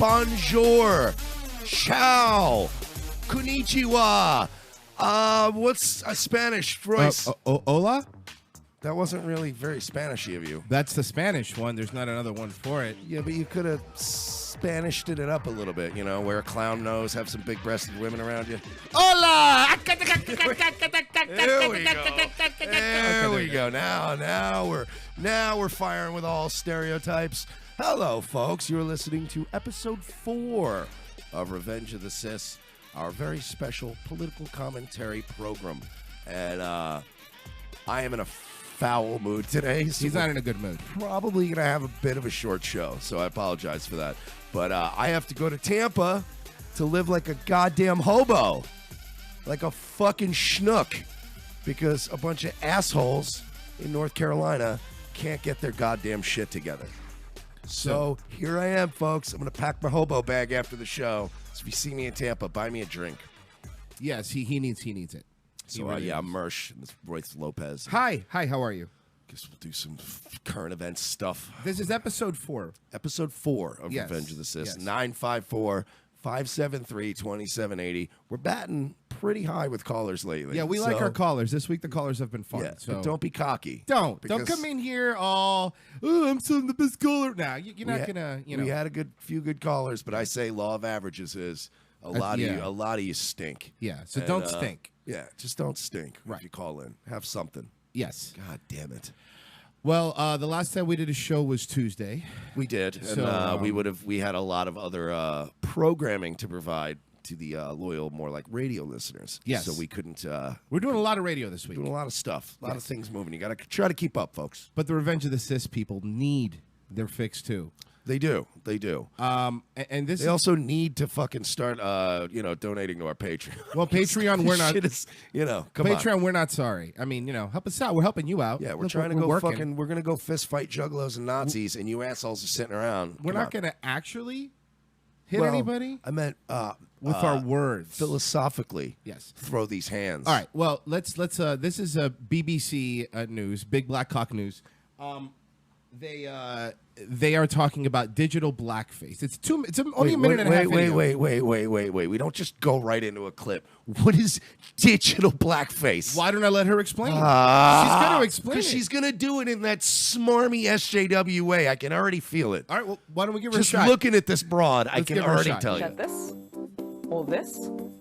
bonjour, ciao, konnichiwa. What's Spanish, Royce? Hola? That wasn't really very Spanishy of you. That's the Spanish one. There's not another one for it. Yeah, but you could have Spanished it up a little bit, you know, wear a clown nose, have some big-breasted women around you. Hola! There we go. There we go. Now we're firing with all stereotypes. Hello, folks. You're listening to episode 4 of Revenge of the Cis, our very special political commentary program. And I am in a foul mood today. So He's not in a good mood. probably going to have a bit of a short show, so I apologize for that. But I have to go to Tampa to live like a goddamn hobo, like a fucking schnook, because a bunch of assholes in North Carolina can't get their goddamn shit together. So here I am, folks. I'm going to pack my hobo bag after the show. So if you see me in Tampa, buy me a drink. Yes, he needs it. So yeah, I'm Mersh, and this is Royce Lopez. Hi, how are you? Guess we'll do some current events stuff. This is episode 4. Episode 4 of Yes. Revenge of the Cis. Yes. 954-573-2780. We're batting pretty high with callers lately. Yeah, we like our callers. This week the callers have been fun. Yeah, so but don't be cocky. Don't because come in here all, I'm some the best caller. Nah, you're not gonna, We had a few good callers, but I say law of averages is a lot of you stink. Yeah, so And, don't stink. Yeah, just don't stink Right. if you call in. Have something. Yes. God damn it. Well, the last time we did a show was Tuesday. We did, and So, we had a lot of other programming to provide to the loyal, more like radio listeners. Yes. So we couldn't. We're doing a lot of radio this week. Doing a lot of stuff, a lot of things moving. You got to try to keep up, folks. But the Revenge of the Cis people need their fix too. They do. They do. And this They also need to fucking start, donating to our Patreon. well, Patreon, we're not. Shit is, come on. Patreon, we're not sorry. I mean, help us out. We're helping you out. Yeah, we're Look, trying to go working. fucking. We're gonna go fist fight juggalos and Nazis, and you assholes are sitting around. We're Come not on. going to actually hit Well, anybody I meant with our words. philosophically. Yes. Throw these hands. All right. Well, let's. This is a BBC news, Big Black Cock News. They are talking about digital blackface. It's only a minute and a half. Video. Wait. We don't just go right into a clip. What is digital blackface? Why don't I let her explain? She's going to explain it. She's going to do it in that smarmy SJW way. I can already feel it. All right. Well, why don't we give her Just a shot? looking at this broad, I Let's can give her a already shot. tell you. Get this or this.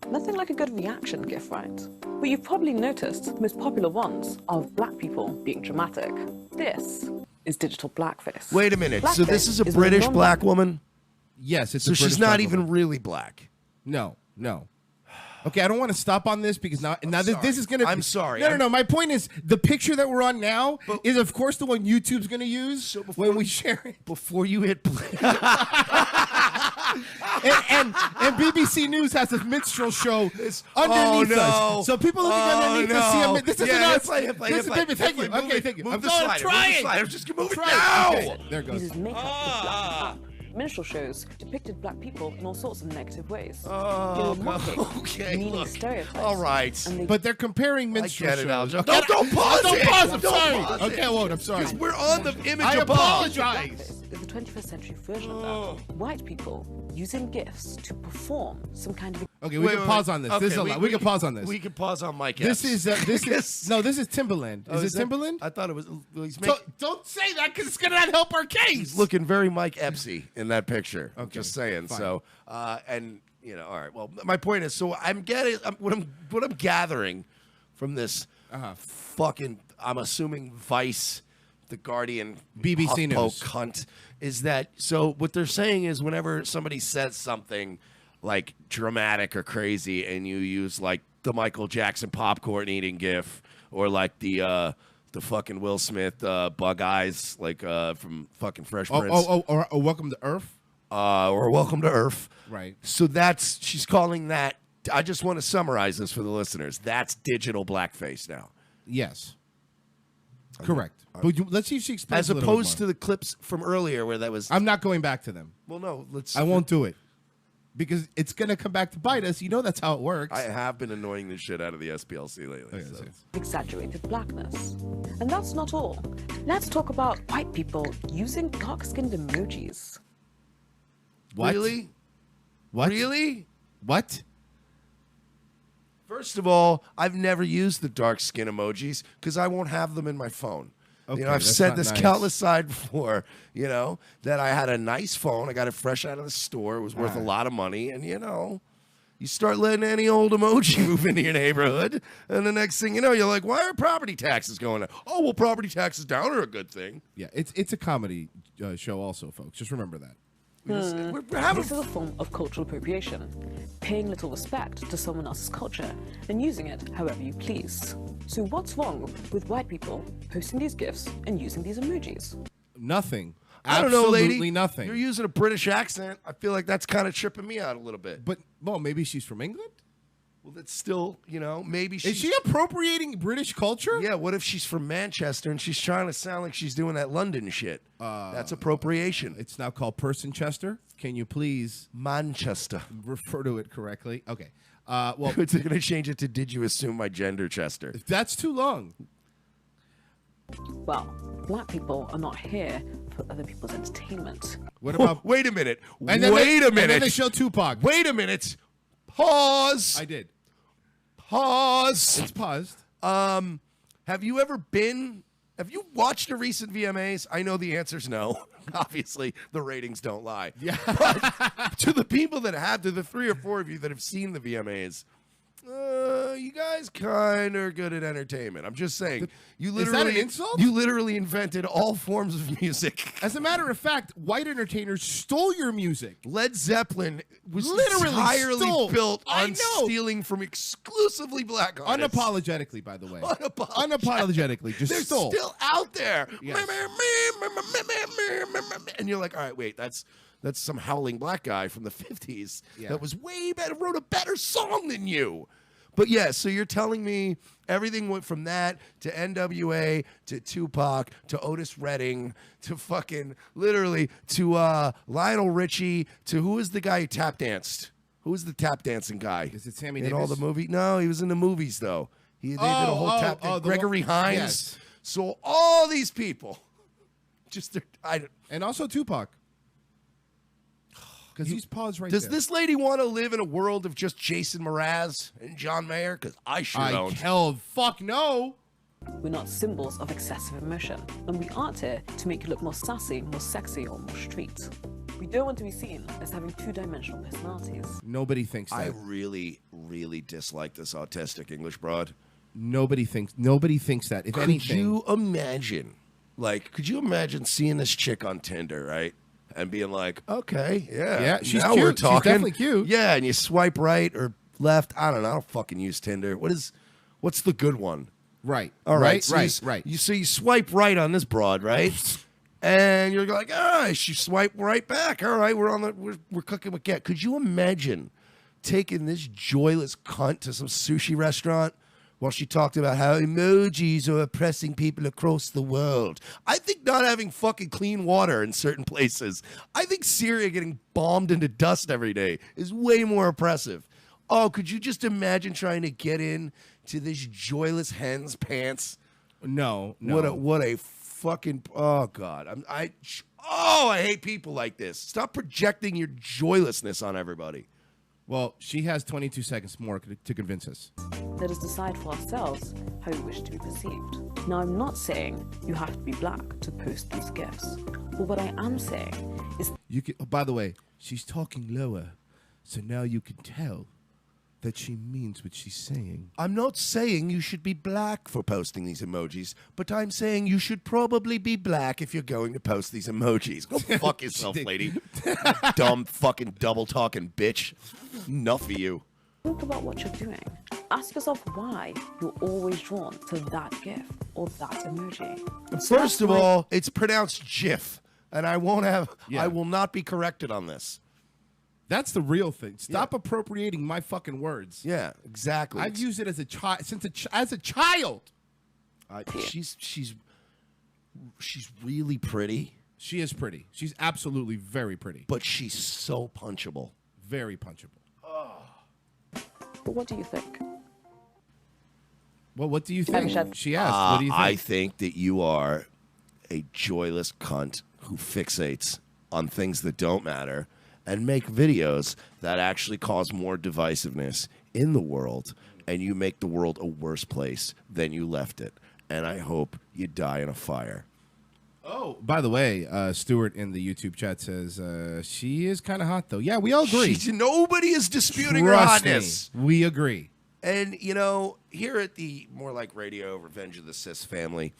Nothing like a good reaction gif, right? But you've probably noticed the most popular ones are of black people being dramatic. This is digital blackface. Wait a minute. So this is a Blackface British when black woman? Yes. It's So a she's British not black even woman. really black. No. Okay, I don't want to stop on this because now this is going to... I'm sorry. No. My point is, the picture that we're on now is, of course, the one YouTube's going to use when we share it. Before you hit play. and BBC News has a minstrel show underneath us. So people looking underneath us see a... This isn't us. This is baby. Thank you. Okay, thank you. Move I'm the going. slider. I'm trying. I'm just going to move it Try now. Okay, there it goes. Uses makeup to blacken up. Minstrel shows depicted black people in all sorts of negative ways. Mocking, Okay, meaning look. stereotypes. All right. And they But they're comparing minstrel get it, shows. Aljo. No, don't pause Don't it. pause. I'm Don't sorry. pause Okay, it. I won't. I'm sorry. Because we're on the image I above. apologize. blackface is the 21st century version of that. White people using GIFs to perform some kind of... Okay, we can pause on this. This is a lot. We can pause on this. We can pause on Mike This Epps. is this is Timberland. Oh, Is it Timberland? I thought it was. Don't say that because it's gonna not help our case. He's looking very Mike Epsy in that picture. Okay, Just saying. fine. So, all right. Well, my point is, so I'm getting what I'm gathering from this fucking. I'm assuming Vice, The Guardian, BBC HuffPo News. cunt is that. So what they're saying is, whenever somebody says something like dramatic or crazy, and you use like the Michael Jackson popcorn eating gif, or like the fucking Will Smith bug eyes, like from fucking Fresh Prince. Or Welcome to Earth. Or Welcome to Earth. Right. So she's calling that. I just want to summarize this for the listeners. That's digital blackface now, Yes. Correct. But let's see if she explains as a little bit opposed to more. the clips from earlier where that was. I'm not going back to them. Well, no, let's. I won't do it because it's gonna come back to bite us. You know that's how it works. I have been annoying the shit out of the SPLC lately. Okay, so. exaggerated blackness. And that's not all. Let's talk about white people using dark-skinned emojis. What? Really? What? Really? What? First of all, I've never used the dark skin emojis because I won't have them in my phone. Okay, I've said this nice. countless times before, that I had a nice phone. I got it fresh out of the store. It was worth a lot of money. And, you start letting any old emoji move into your neighborhood. And the next thing you know, you're like, why are property taxes going up? Oh, well, property taxes down are a good thing. Yeah, it's a comedy show also, folks. Just remember that. This is a form of cultural appropriation, paying little respect to someone else's culture and using it however you please. So what's wrong with white people posting these GIFs and using these emojis? Nothing. I don't know, lady. Absolutely nothing. You're using a British accent. I feel like that's kind of tripping me out a little bit. But, well, maybe she's from England? Well, that's still, maybe she's... Is she appropriating British culture? Yeah, what if she's from Manchester and she's trying to sound like she's doing that London shit? That's appropriation. It's now called Person Chester. Can you please Manchester refer to it correctly? Okay. Well, it's going to change it to "Did you assume my gender, Chester?" That's too long. Well, black people are not here for other people's entertainment. What about? Wait a minute. And then Wait a minute. And then they show Tupac. Wait a minute. Pause. I did. Pause. It's paused. Have you watched a recent VMAs? I know the answer's no. Obviously, the ratings don't lie. Yeah. But to the people that have, to the 3 or 4 of you that have seen the VMAs, you guys kind of are good at entertainment. I'm just saying. Is that an insult? You literally invented all forms of music. As a matter of fact, white entertainers stole your music. Led Zeppelin was Literally entirely built on know. stealing from exclusively black artists. Unapologetically, by the way. Unapologetically. Just They're stole. still out there. Yes. And you're like, all right, wait, that's some howling black guy from the 50s that was way better, wrote a better song than you. But yeah, so you're telling me everything went from that to NWA to Tupac to Otis Redding to fucking literally to Lionel Richie to who is the guy who tap danced? Who was the tap dancing guy? Is it Sammy in Davis? all the movie? No, he was in the movies though. They did a whole tap dance. Gregory Hines. Yes. So all these people, and also Tupac. Because he's paused right Does there. this lady want to live in a world of just Jason Mraz and John Mayer? Because I sure don't. Hell, fuck no. We're not symbols of excessive emotion, and we aren't here to make you look more sassy, more sexy, or more street. We don't want to be seen as having two-dimensional personalities. Nobody thinks that. I really, really dislike this autistic English broad. Nobody thinks that. If anything, could you imagine seeing this chick on Tinder, right? And being like, okay, Yeah, she's now cute. we're talking. She's definitely cute. Yeah, and you swipe right or left. I don't know. I don't fucking use Tinder. What's the good one? Right. All right. Right. You swipe right on this broad, right? And you're like, she swiped right back. All right, we're cooking with cat. Could you imagine taking this joyless cunt to some sushi restaurant while she talked about how emojis are oppressing people across the world? I think not having fucking clean water in certain places, I think Syria getting bombed into dust every day is way more oppressive. Oh, could you just imagine trying to get in to this joyless hen's pants? No. What a fucking, oh God. I hate people like this. Stop projecting your joylessness on everybody. Well, she has 22 seconds more to convince us. Let us decide for ourselves how we wish to be perceived. Now, I'm not saying you have to be black to post these GIFs, but what I am saying is... By the way, she's talking lower, so now you can tell that she means what she's saying. I'm not saying you should be black for posting these emojis, but I'm saying you should probably be black if you're going to post these emojis. Go fuck yourself, lady. Dumb fucking double talking bitch. Enough of you. Think about what you're doing. Ask yourself why you're always drawn to that GIF or that emoji. First of all, it's pronounced GIF, and I will not be corrected on this. That's the real thing. Stop appropriating my fucking words. Yeah, exactly. I've used it as a child as a child. She's really pretty. She is pretty. She's absolutely very pretty. But she's so punchable. Very punchable. But what do you think? Well, what do you think? She asked. What do you think? I think that you are a joyless cunt who fixates on things that don't matter and make videos that actually cause more divisiveness in the world, and you make the world a worse place than you left it. And I hope you die in a fire. Oh, by the way, Stuart in the YouTube chat says she is kind of hot, though. Yeah, we all agree. Nobody is disputing her hotness. We agree. And, you know, here at the More Like Radio Revenge of the Cis family,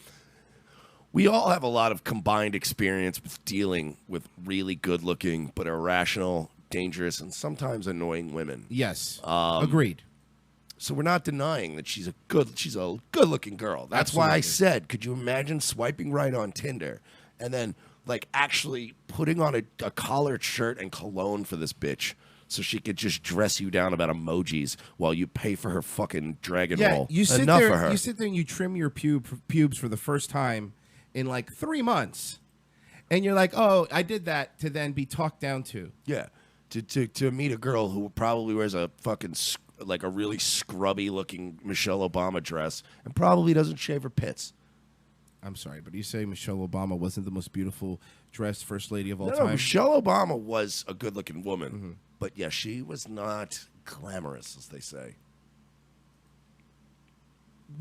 we all have a lot of combined experience with dealing with really good-looking but irrational, dangerous, and sometimes annoying women. Yes, agreed. So we're not denying that she's a good-looking girl. That's Absolutely. Why I said, could you imagine swiping right on Tinder and then like actually putting on a collared shirt and cologne for this bitch so she could just dress you down about emojis while you pay for her fucking dragon roll? You sit Enough there, for her. You sit there and you trim your pubes for the first time in like 3 months, and you're like, oh, I did that to then be talked down to. Yeah, to meet a girl who probably wears a fucking like a really scrubby looking Michelle Obama dress and probably doesn't shave her pits. I'm sorry, but you say Michelle Obama wasn't the most beautiful dressed first lady of all time? No, Michelle Obama was a good looking woman, but yeah, she was not glamorous, as they say.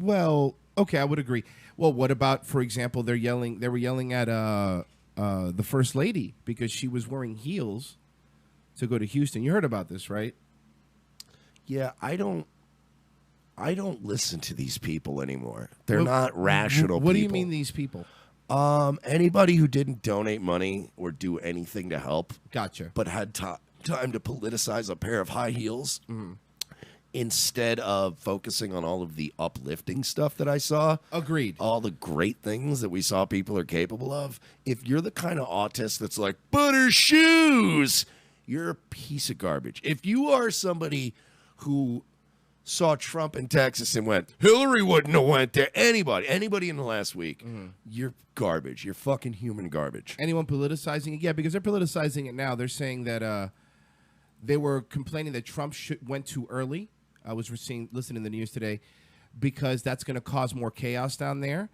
Well, okay, I would agree. Well, what about, for example, they were yelling at the first lady because she was wearing heels to go to Houston. You heard about this, right? Yeah, I don't listen to these people anymore. They're not rational people. What do you mean these people? Anybody who didn't donate money or do anything to help. Gotcha. But had time to politicize a pair of high heels instead of focusing on all of the uplifting stuff that I saw. Agreed. All the great things that we saw people are capable of. If you're the kind of autist that's like, butter shoes, you're a piece of garbage. If you are somebody who saw Trump in Texas and went, Hillary wouldn't have went there. Anybody in the last week, you're garbage. You're fucking human garbage. Anyone politicizing it? Yeah, because they're politicizing it now. They're saying that they were complaining that Trump went too early. I was listening to the news today because that's going to cause more chaos down there.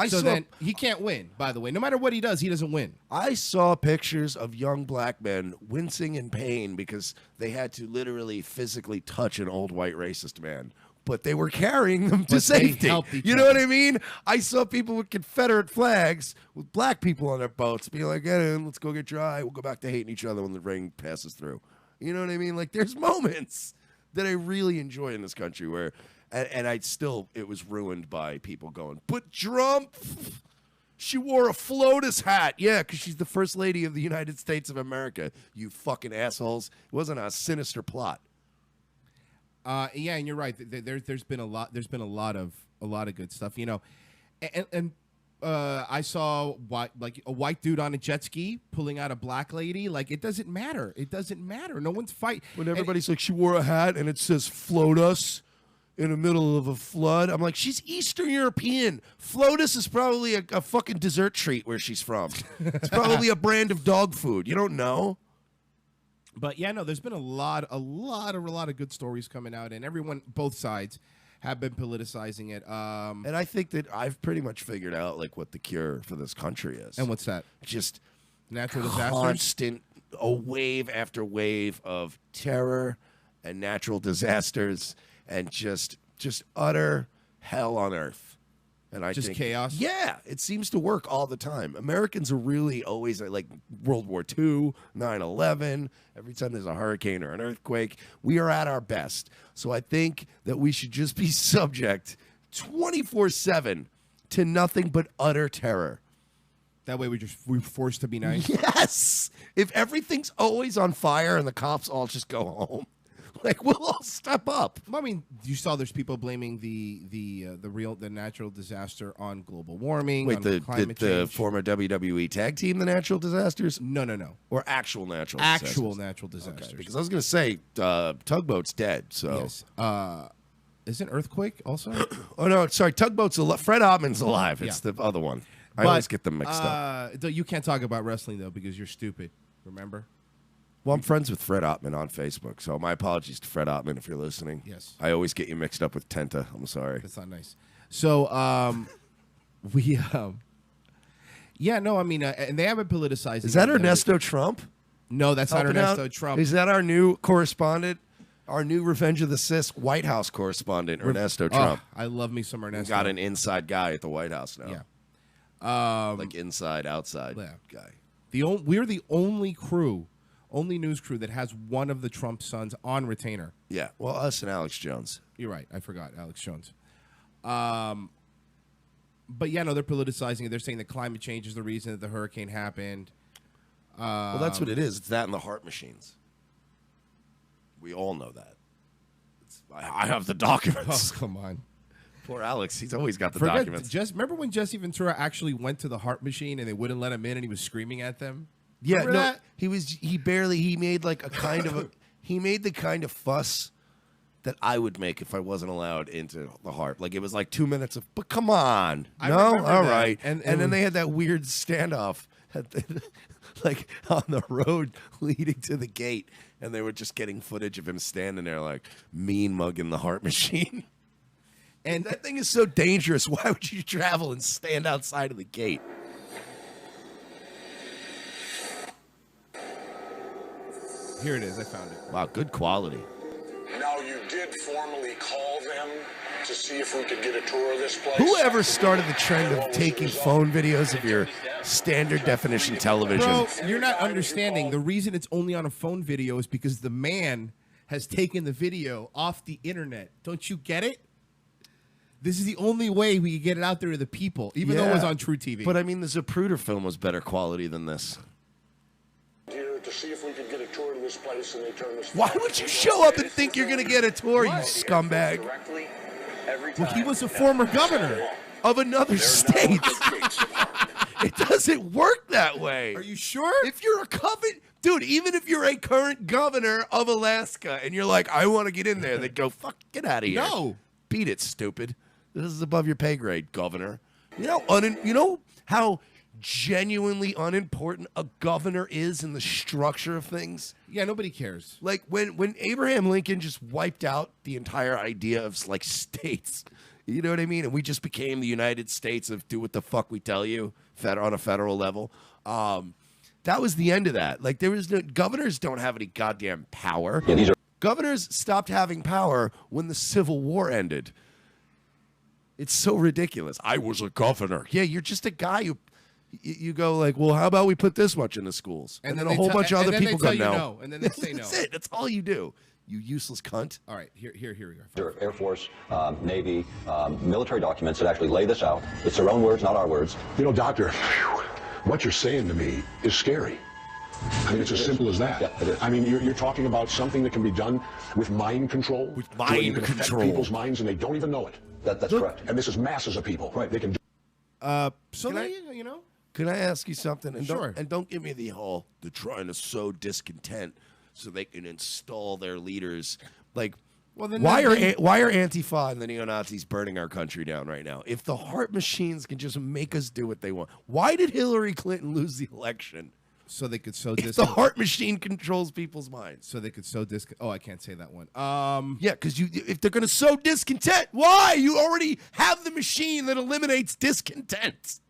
Then he can't win, by the way. No matter what he does, he doesn't win. I saw pictures of young black men wincing in pain because they had to literally physically touch an old white racist man. But they were carrying them to safety. You know what I mean? I saw people with Confederate flags with black people on their boats being like, get in, let's go get dry. We'll go back to hating each other when the rain passes through. You know what I mean? Like, there's moments that I really enjoy in this country where... And it was ruined by people going, but Trump, she wore a FLOTUS hat. Yeah, because she's the first lady of the United States of America, you fucking assholes. It wasn't a sinister plot. Yeah, and you're right. There's been a lot of good stuff, you know. And I saw a white dude on a jet ski pulling out a black lady. Like, it doesn't matter. It doesn't matter. No one's fighting. When everybody's like, she wore a hat and it says FLOTUS in the middle of a flood. I'm like, she's Eastern European. FLOTUS is probably a fucking dessert treat where she's from. It's probably a brand of dog food. You don't know. But yeah, no, there's been a lot of good stories coming out, and everyone, both sides, have been politicizing it. And I think that I've pretty much figured out like what the cure for this country is. And what's that? Just natural disasters. Constant, a wave after wave of terror and natural disasters. And just utter hell on earth. And I think chaos? Yeah, it seems to work all the time. Americans are really always like World War II, 9/11. Every time there's a hurricane or an earthquake, we are at our best. So I think that we should just be subject 24/7 to nothing but utter terror. That way we're forced to be nice? Yes! If everything's always on fire and the cops all just go home, like, we'll all step up. I mean, you saw there's people blaming the natural disaster on global warming. Wait, on climate change. The former WWE tag team, the natural disasters? No. Or actual natural disasters? Actual natural disasters. Okay, because I was going to say Tugboat's dead. So yes. Isn't Earthquake also? Oh no, sorry. Tugboat's Fred Ottman's alive. It's the other one. I always get them mixed up. You can't talk about wrestling though because you're stupid. Remember? Well, I'm friends with Fred Ottman on Facebook, so my apologies to Fred Ottman if you're listening. Yes. I always get you mixed up with Tenta. I'm sorry. That's not nice. So, yeah, no, I mean, and they haven't politicized. Is that Ernesto Trump? No, that's not helping Ernesto out? Trump. Is that our new correspondent? Our new Revenge of the Cis White House correspondent, Ernesto Trump. I love me some Ernesto. Got an inside guy at the White House now. Yeah. Like inside, outside Yeah. guy. We're the only news crew that has one of the Trump sons on retainer. Yeah. Well, us and Alex Jones. You're right. I forgot Alex Jones. But yeah, no, they're politicizing it. They're saying that climate change is the reason that the hurricane happened. Well, that's what it is. It's that and the heart machines. We all know that. I have the documents. Oh, come on. Poor Alex. He's always got the documents. Remember when Jesse Ventura actually went to the heart machine and they wouldn't let him in and he was screaming at them? Yeah, Remember no, that? he made like a kind of he made the kind of fuss that I would make if I wasn't allowed into the heart. Like it was like 2 minutes of, but come on. I No? remember All that. right. And then they had that weird standoff at like on the road leading to the gate. And they were just getting footage of him standing there like mean mugging the heart machine. And that thing is so dangerous. Why would you travel and stand outside of the gate? Here it is. I found it. Wow, good quality. Now, you did formally call them to see if we could get a tour of this place? Whoever started the trend of taking phone videos of your standard definition television? Bro, you're not understanding. The reason it's only on a phone video is because the man has taken the video off the internet. Don't you get it? This is the only way we can get it out there to the people, even though it was on True TV. But I mean, the Zapruder film was better quality than this. Here to see if we could get a tour of this place, and they turned us. Why would you show up and think you're going to get a tour, you scumbag? Well, he was a former governor of another state. It doesn't work that way. Are you sure? If you're a dude, even if you're a current governor of Alaska and you're like, I want to get in there, they go, fuck, get out of here. No. Beat it, stupid. This is above your pay grade, governor. You know how genuinely unimportant a governor is in the structure of things? Yeah, nobody cares. Like when Abraham Lincoln just wiped out the entire idea of like states. You know what I mean? And we just became the United States of do what the fuck we tell you on a federal level. That was the end of that. Like there was governors don't have any goddamn power. Yeah, governors stopped having power when the Civil War ended. It's so ridiculous. I was a governor. Yeah, you're just a guy who you go like, well, how about we put this much in the schools? And then a whole bunch of other people go, no. And then they say no. That's it. That's all you do. You useless cunt. All right, here we go. Air Force, Navy, military documents that actually lay this out. It's their own words, not our words. You know, Doctor, what you're saying to me is scary. I mean, it's as simple as that. Yeah, it is. I mean, you're talking about something that can be done with mind control. With mind can affect control. people's minds, and they don't even know it. That's correct. And this is masses of people. Right. They can do. So you know. Can I ask you something? And Sure. Don't give me the whole they're trying to sow discontent so they can install their leaders. Like, well, then why are Antifa and the neo-Nazis burning our country down right now? If the heart machines can just make us do what they want, why did Hillary Clinton lose the election? So they could sow If the heart machine controls people's minds. So they could sow Oh, I can't say that one. Yeah, because if they're going to sow discontent, why? You already have the machine that eliminates discontent.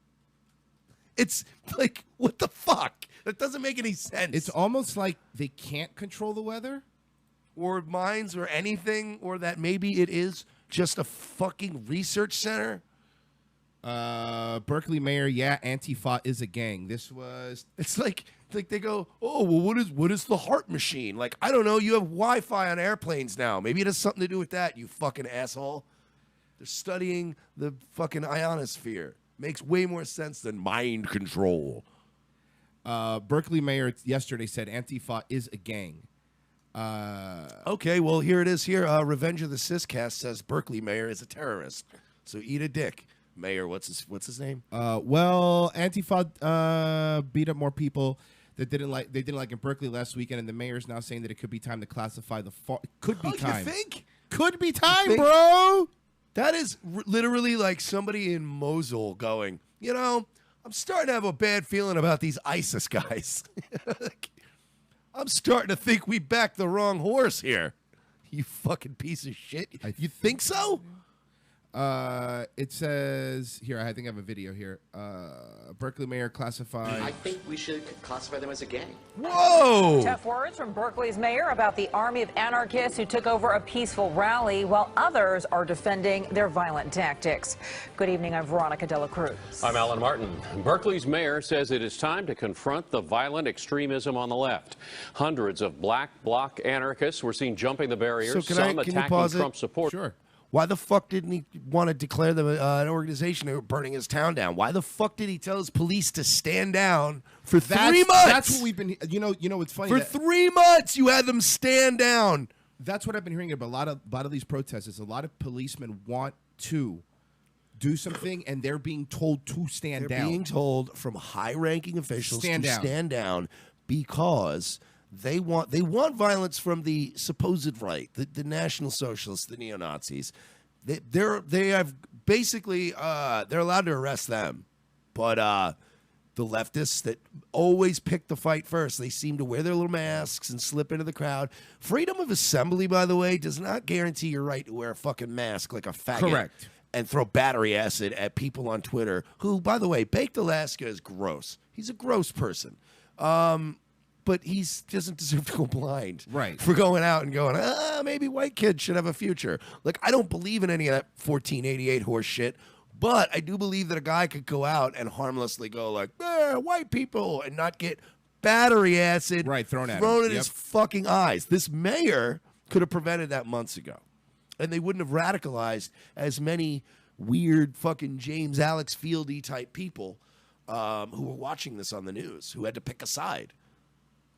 It's like, what the fuck? That doesn't make any sense. It's almost like they can't control the weather. Or minds or anything, or that maybe it is just a fucking research center. Berkeley mayor, Antifa is a gang. It's like they go, oh, well, what is the heart machine? Like, I don't know, you have Wi-Fi on airplanes now. Maybe it has something to do with that, you fucking asshole. They're studying the fucking ionosphere. Makes way more sense than mind control. Berkeley mayor yesterday said Antifa is a gang. Okay, well, here it is here. Revenge of the Ciscast says Berkeley mayor is a terrorist. So eat a dick. Mayor, what's his name? Well, Antifa beat up more people that didn't like in Berkeley last weekend, and the mayor is now saying that it could be time to classify the could be time. You think? Could be time, bro. That is literally like somebody in Mosul going, you know, I'm starting to have a bad feeling about these ISIS guys. I'm starting to think we backed the wrong horse here. You fucking piece of shit. You think so? It says here. I think I have a video here. Berkeley mayor classified. I think we should classify them as a gang. Whoa! Tough words from Berkeley's mayor about the army of anarchists who took over a peaceful rally, while others are defending their violent tactics. Good evening. I'm Veronica Dela Cruz. I'm Alan Martin. Berkeley's mayor says it is time to confront the violent extremism on the left. Hundreds of black bloc anarchists were seen jumping the barriers, So can some you attacking pause it? Trump support. Sure. Why the fuck didn't he want to declare them an organization that were burning his town down? Why the fuck did he tell his police to stand down for 3 months? That's what we've been. You know. It's funny. For 3 months, you had them stand down. That's what I've been hearing about a lot of these protests. Is a lot of policemen want to do something, and they're being told to stand They're down. being told from high-ranking officials Stand to down. stand down because they want violence from the supposed right, the National Socialists, the neo-Nazis. They have basically they're allowed to arrest them, but the leftists that always pick the fight first, they seem to wear their little masks and slip into the crowd. Freedom of assembly, by the way, does not guarantee your right to wear a fucking mask like a faggot. Correct. And throw battery acid at people on Twitter who, by the way, Baked Alaska is gross. He's a gross person. But he doesn't deserve to go blind. Right. For going out and going, maybe white kids should have a future. Like, I don't believe in any of that 1488 horse shit. But I do believe that a guy could go out and harmlessly go like, white people, and not get battery acid thrown at in him. his fucking eyes. This mayor could have prevented that months ago. And they wouldn't have radicalized as many weird fucking James Alex Fieldy type people who were watching this on the news, who had to pick a side.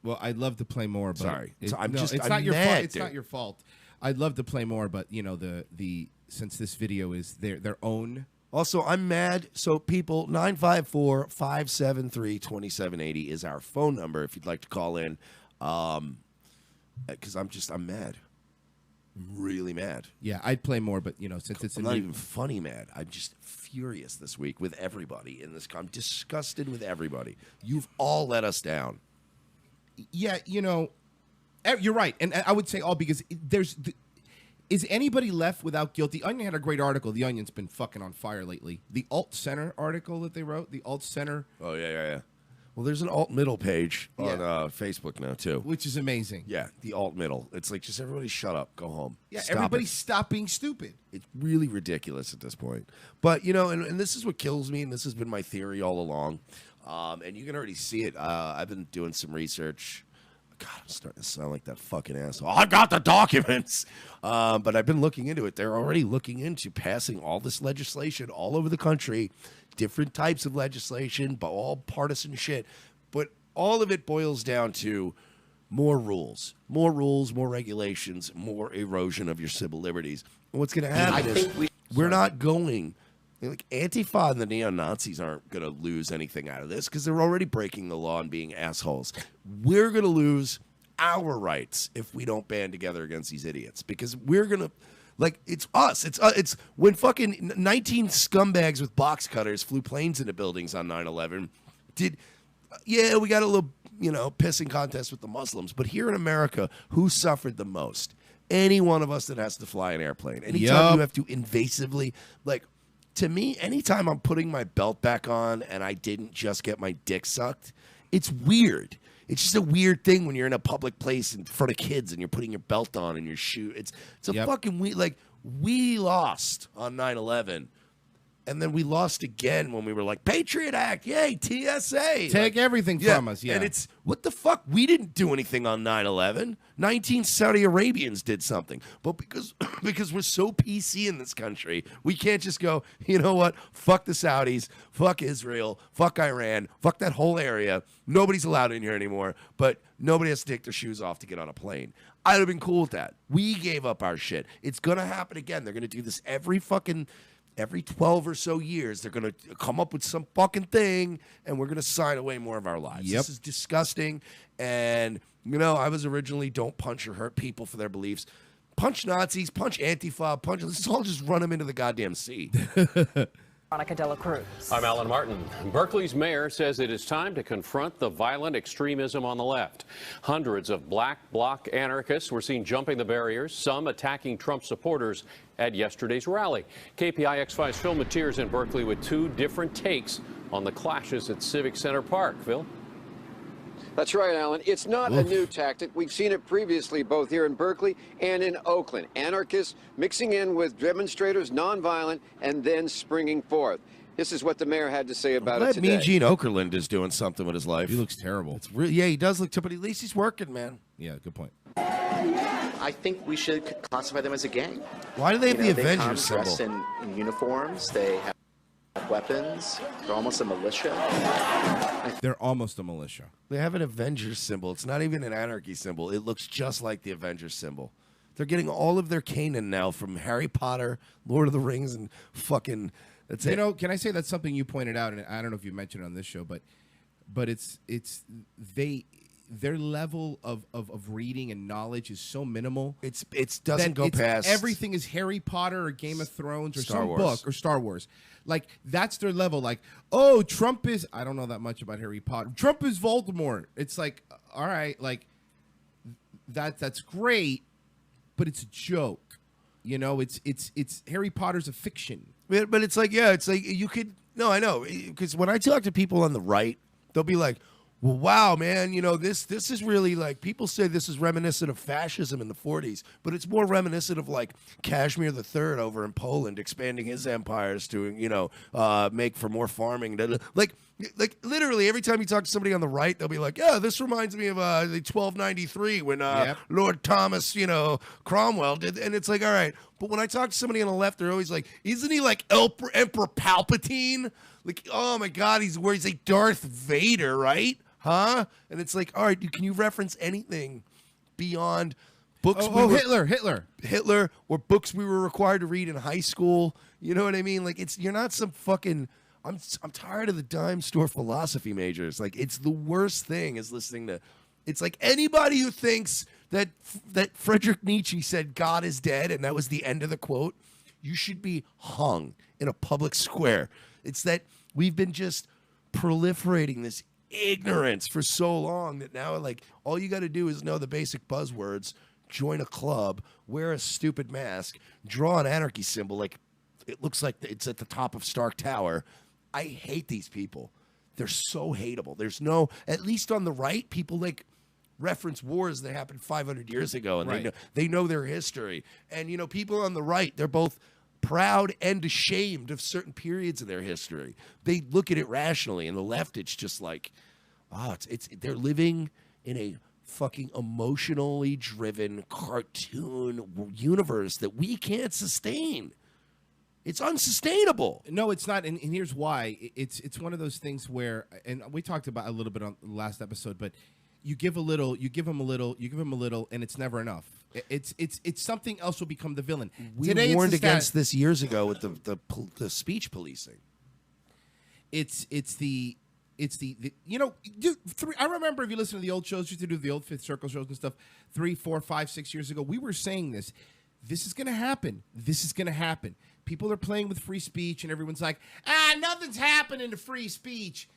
Well, I'd love to play more, but Sorry. it's I'm not mad, your fault. It's dude. not your fault. I'd love to play more, but you know the since this video is their own. Also, I'm mad. So people, 954-573-2780 is our phone number if you'd like to call in. Because I'm mad. I'm really mad. Yeah, I'd play more, but since it's I'm not even funny mad. I'm just furious this week with everybody in this. I'm disgusted with everybody. You've all let us down. Yeah, you're right, and I would say all because is anybody left without guilt? The Onion had a great article. The Onion's been fucking on fire lately. The Alt Center article that they wrote, the Alt Center. Oh, yeah. Well, there's an alt middle page on Facebook now, too. Which is amazing. Yeah, the alt middle. It's like, just everybody shut up, go home. Yeah, Stop everybody it. stop being stupid. It's really ridiculous at this point. But, and this is what kills me, and this has been my theory all along. And you can already see it. I've been doing some research. God, I'm starting to sound like that fucking asshole. I got the documents. But I've been looking into it. They're already looking into passing all this legislation all over the country, different types of legislation, but all partisan shit. But all of it boils down to more rules, more regulations, more erosion of your civil liberties. And what's going to happen is we're not going... Like, Antifa and the neo-Nazis aren't going to lose anything out of this because they're already breaking the law and being assholes. We're going to lose our rights if we don't band together against these idiots because we're going to, like, it's us. It's when fucking 19 scumbags with box cutters flew planes into buildings on 9/11. We got a little, pissing contest with the Muslims. But here in America, who suffered the most? Any one of us that has to fly an airplane. Anytime you have to invasively, like, to me, anytime I'm putting my belt back on and I didn't just get my dick sucked, it's weird. It's just a weird thing when you're in a public place in front of kids and you're putting your belt on and your shoe. It's a fucking weird. Like, we lost on 9/11. And then we lost again when we were like, Patriot Act, yay, TSA. Take everything from us, yeah. And it's, what the fuck? We didn't do anything on 9/11. 19 Saudi Arabians did something. But because we're so PC in this country, we can't just go, you know what? Fuck the Saudis, fuck Israel, fuck Iran, fuck that whole area. Nobody's allowed in here anymore, but nobody has to take their shoes off to get on a plane. I'd have been cool with that. We gave up our shit. It's going to happen again. They're going to do this every 12 or so years. They're going to come up with some fucking thing, and we're going to sign away more of our lives. Yep. This is disgusting. And, I was originally don't punch or hurt people for their beliefs. Punch Nazis, punch Antifa, let's all just run them into the goddamn sea. Veronica Dela Cruz. I'm Alan Martin. Berkeley's mayor says it is time to confront the violent extremism on the left. Hundreds of black bloc anarchists were seen jumping the barriers, some attacking Trump supporters at yesterday's rally. KPIX5's Phil Mateers in Berkeley with two different takes on the clashes at Civic Center Park. Phil? That's right, Alan. It's not a new tactic. We've seen it previously both here in Berkeley and in Oakland. Anarchists mixing in with demonstrators, nonviolent, and then springing forth. This is what the mayor had to say about it today. Mean Gene Okerlund is doing something with his life. He looks terrible. It's really, yeah, he does look terrible, but at least he's working, man. Yeah, good point. I think we should classify them as a gang. Why do they have the They come Avengers dressed symbol? in uniforms. They have weapons. They're almost a militia. They're almost a militia. They have an Avengers symbol. It's not even an anarchy symbol. It looks just like the Avengers symbol. They're getting all of their canon now from Harry Potter, Lord of the Rings, and fucking... That's You it. know, can I say that's something you pointed out, and I don't know if you mentioned it on this show, but their level of reading and knowledge is so minimal. It doesn't go past everything is Harry Potter or Game of Thrones or Star some Wars. book or Star Wars. Like that's their level. Like, oh, Trump is. I don't know that much about Harry Potter. Trump is Voldemort. It's like, all right, like that's great, but it's a joke. You know, it's Harry Potter's a fiction. But it's like, yeah, it's like you could... No, I know. Because when I talk to people on the right, they'll be like, well, wow, man, you know, this is really like, people say this is reminiscent of fascism in the 40s, but it's more reminiscent of like Kazimir III over in Poland expanding his empires to, you know, make for more farming. Like literally every time you talk to somebody on the right, they'll be like, yeah, this reminds me of the 1293 when Lord Thomas, you know, Cromwell did. And it's like, all right. But when I talk to somebody on the left, they're always like, isn't he like Emperor Palpatine? Like, oh my God, he's like Darth Vader, right? Huh? And it's like, all right, can you reference anything beyond books? Hitler, or books we were required to read in high school. You know what I mean? Like, you're not some fucking... I'm tired of the dime store philosophy majors. Like, it's the worst thing is listening to... It's like anybody who thinks that Friedrich Nietzsche said God is dead and that was the end of the quote, you should be hung in a public square. It's that we've been just proliferating this ignorance for so long that now, like, all you got to do is know the basic buzzwords, join a club, wear a stupid mask, draw an anarchy symbol like it looks like it's at the top of Stark Tower. I hate these people. They're so hateable. There's no, at least on the right, people like reference wars that happened 500 years ago, and they know their history. And, you know, people on the right, they're both proud and ashamed of certain periods of their history. They look at it rationally, and the left, it's just like, they're living in a fucking emotionally driven cartoon universe that we can't sustain. It's unsustainable. No, it's not, and here's why. It's one of those things where, and we talked about a little bit on the last episode, but you give a little, you give them a little, you give them a little, and it's never enough. It's something else will become the villain. We warned against this years ago with the speech policing. It's the you know, dude, I remember if you listen to the old shows, used to do the old Fifth Circle shows and stuff 3, 4, 5, 6 years ago, we were saying this. This is going to happen. This is going to happen. People are playing with free speech, and everyone's like, nothing's happening to free speech.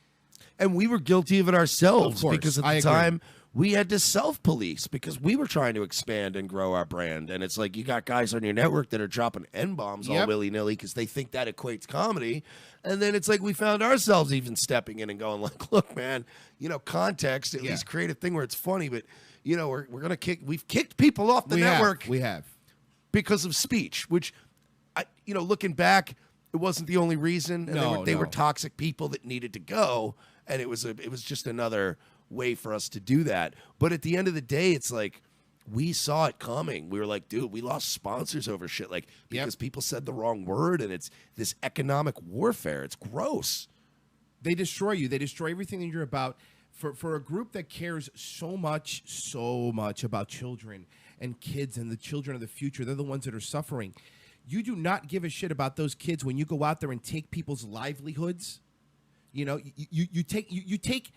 And we were guilty of it ourselves, because at the I time we had to self-police because we were trying to expand and grow our brand. And it's like you got guys on your network that are dropping N-bombs all willy-nilly because they think that equates comedy. And then it's like we found ourselves even stepping in and going like, look, man, you know, context, at least create a thing where it's funny. But, you know, we're going to we've kicked people off the network. We have. Because of speech, which, you know, looking back, it wasn't the only reason. And they were toxic people that needed to go. And it was just another way for us to do that. But at the end of the day, it's like we saw it coming. We were like, dude, we lost sponsors over shit, like because people said the wrong word, and it's this economic warfare. It's gross. They destroy you. They destroy everything that you're about. For a group that cares so much about children and kids and the children of the future, they're the ones that are suffering. You do not give a shit about those kids when you go out there and take people's livelihoods. You know, you take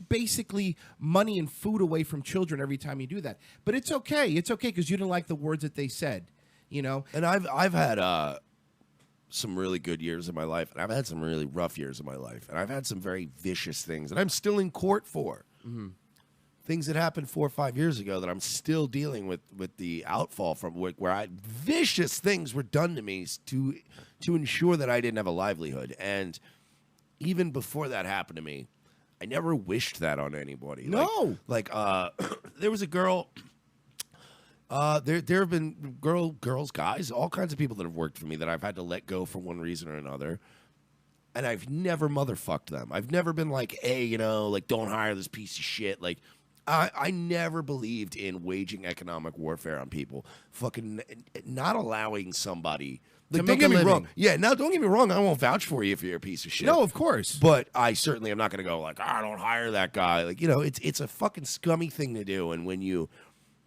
basically money and food away from children every time you do that. But it's okay. It's okay because you didn't like the words that they said. You know, and I've had some really good years of my life, and I've had some really rough years of my life, and I've had some very vicious things that I'm still in court for. Things that happened 4 or 5 years ago that I'm still dealing with the outfall from, where vicious things were done to me to ensure that I didn't have a livelihood. And even before that happened to me, I never wished that on anybody. No. There was a girl. There have been girls, guys, all kinds of people that have worked for me that I've had to let go for one reason or another. And I've never motherfucked them. I've never been like, hey, don't hire this piece of shit. Like, I never believed in waging economic warfare on people. Fucking not allowing somebody. Like, don't get me wrong. Yeah, now don't get me wrong. I won't vouch for you if you're a piece of shit. No, of course. But I certainly am not going to go like, I don't hire that guy. Like, it's a fucking scummy thing to do. And when you,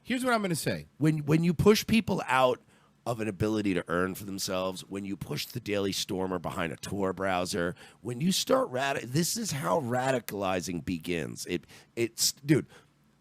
here's what I'm going to say. When you push people out of an ability to earn for themselves, when you push the Daily Stormer behind a Tor browser, when you start this is how radicalizing begins. It's dude,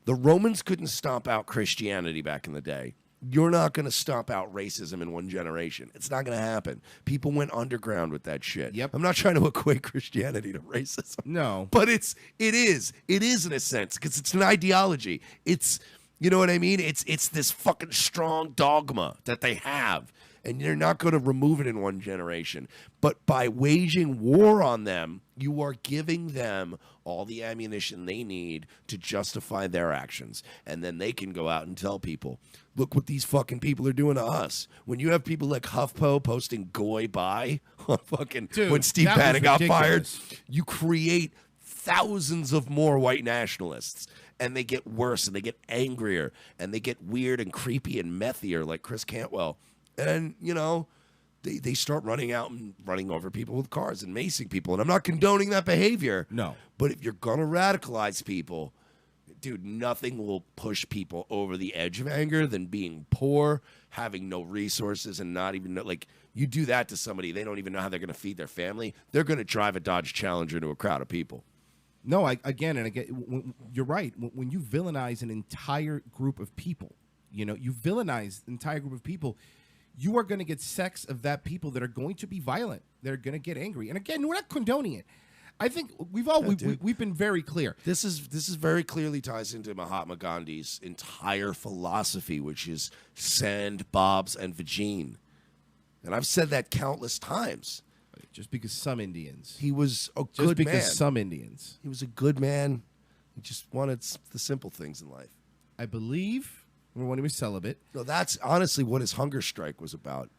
the Romans couldn't stomp out Christianity back in the day. You're not going to stomp out racism in one generation. It's not going to happen. People went underground with that shit. Yep. I'm not trying to equate Christianity to racism. No. But it is in a sense, because it's an ideology. It's, you know what I mean? It's this fucking strong dogma that they have, and you're not going to remove it in one generation. But by waging war on them, you are giving them all the ammunition they need to justify their actions. And then they can go out and tell people, look what these fucking people are doing to us. When you have people like HuffPo posting "Goy bye" on fucking when Steve Bannon got fired, you create thousands of more white nationalists. And they get worse, and they get angrier, and they get weird and creepy and methier like Chris Cantwell. And, they start running out and running over people with cars and macing people. And I'm not condoning that behavior. No. But if you're going to radicalize people, dude, nothing will push people over the edge of anger than being poor, having no resources, and not even know, like, you do that to somebody, they don't even know how they're going to feed their family. They're going to drive a Dodge Challenger to a crowd of people. No, again, you're right. When you villainize an entire group of people, you villainize an entire group of people, you are going to get sects of that people that are going to be violent. They're going to get angry. And again, we're not condoning it. I think we've been very clear. This is very clearly ties into Mahatma Gandhi's entire philosophy, which is sand, bobs, and vagine. And I've said that countless times. Just because some Indians. He was a good man. Just because some Indians. He was a good man. He just wanted the simple things in life. I believe when he was celibate. No, that's honestly what his hunger strike was about.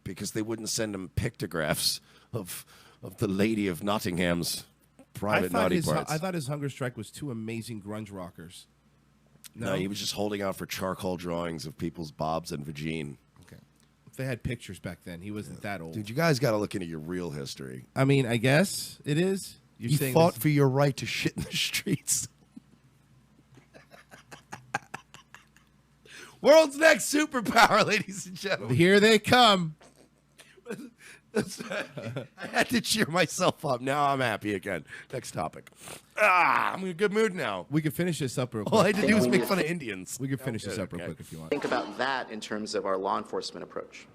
Because they wouldn't send him pictographs of the Lady of Nottingham's private naughty parts. I thought his hunger strike was two amazing grunge rockers. No, he was just holding out for charcoal drawings of people's bobs and vagine. They had pictures back then. He wasn't that old. Dude, you guys got to look into your real history. I mean, I guess it is. You fought for your right to shit in the streets. World's next superpower, ladies and gentlemen. Here they come. I had to cheer myself up. Now I'm happy again. Next topic. I'm in a good mood now. We can finish this up real quick. All I had to do was make fun of Indians. We can finish this up real quick if you want. Think about that in terms of our law enforcement approach.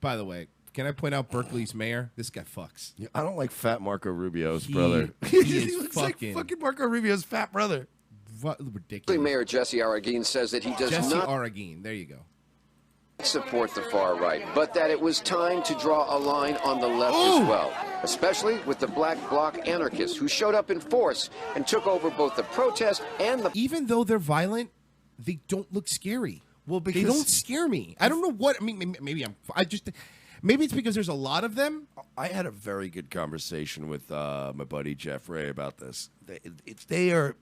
By the way, can I point out Berkeley's mayor? This guy fucks. Yeah, I don't like fat Marco Rubio's brother. He is looks like fucking Marco Rubio's fat brother. Ridiculous. Mayor Jesse Arreguín says that he does not Arreguín. There you go. support the far right, but that it was time to draw a line on the left as well, especially with the Black Bloc anarchists who showed up in force and took over both the protest and the... Even though they're violent, they don't look scary. Well, because they don't scare me. I don't know what, maybe maybe it's because there's a lot of them. I had a very good conversation with my buddy Jeff Ray about this. They are,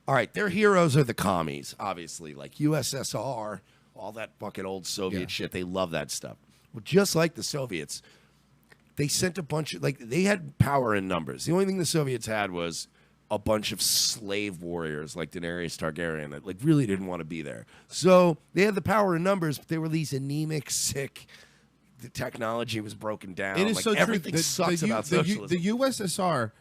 all right, their heroes are the commies, obviously, like USSR, all that fucking old Soviet shit. They love that stuff. Well, just like the Soviets, they sent a bunch of, they had power in numbers. The only thing the Soviets had was a bunch of slave warriors like Daenerys Targaryen that really didn't want to be there. So they had the power in numbers, but they were these anemic, sick. The technology was broken down. It is so everything true. sucks about socialism. The USSR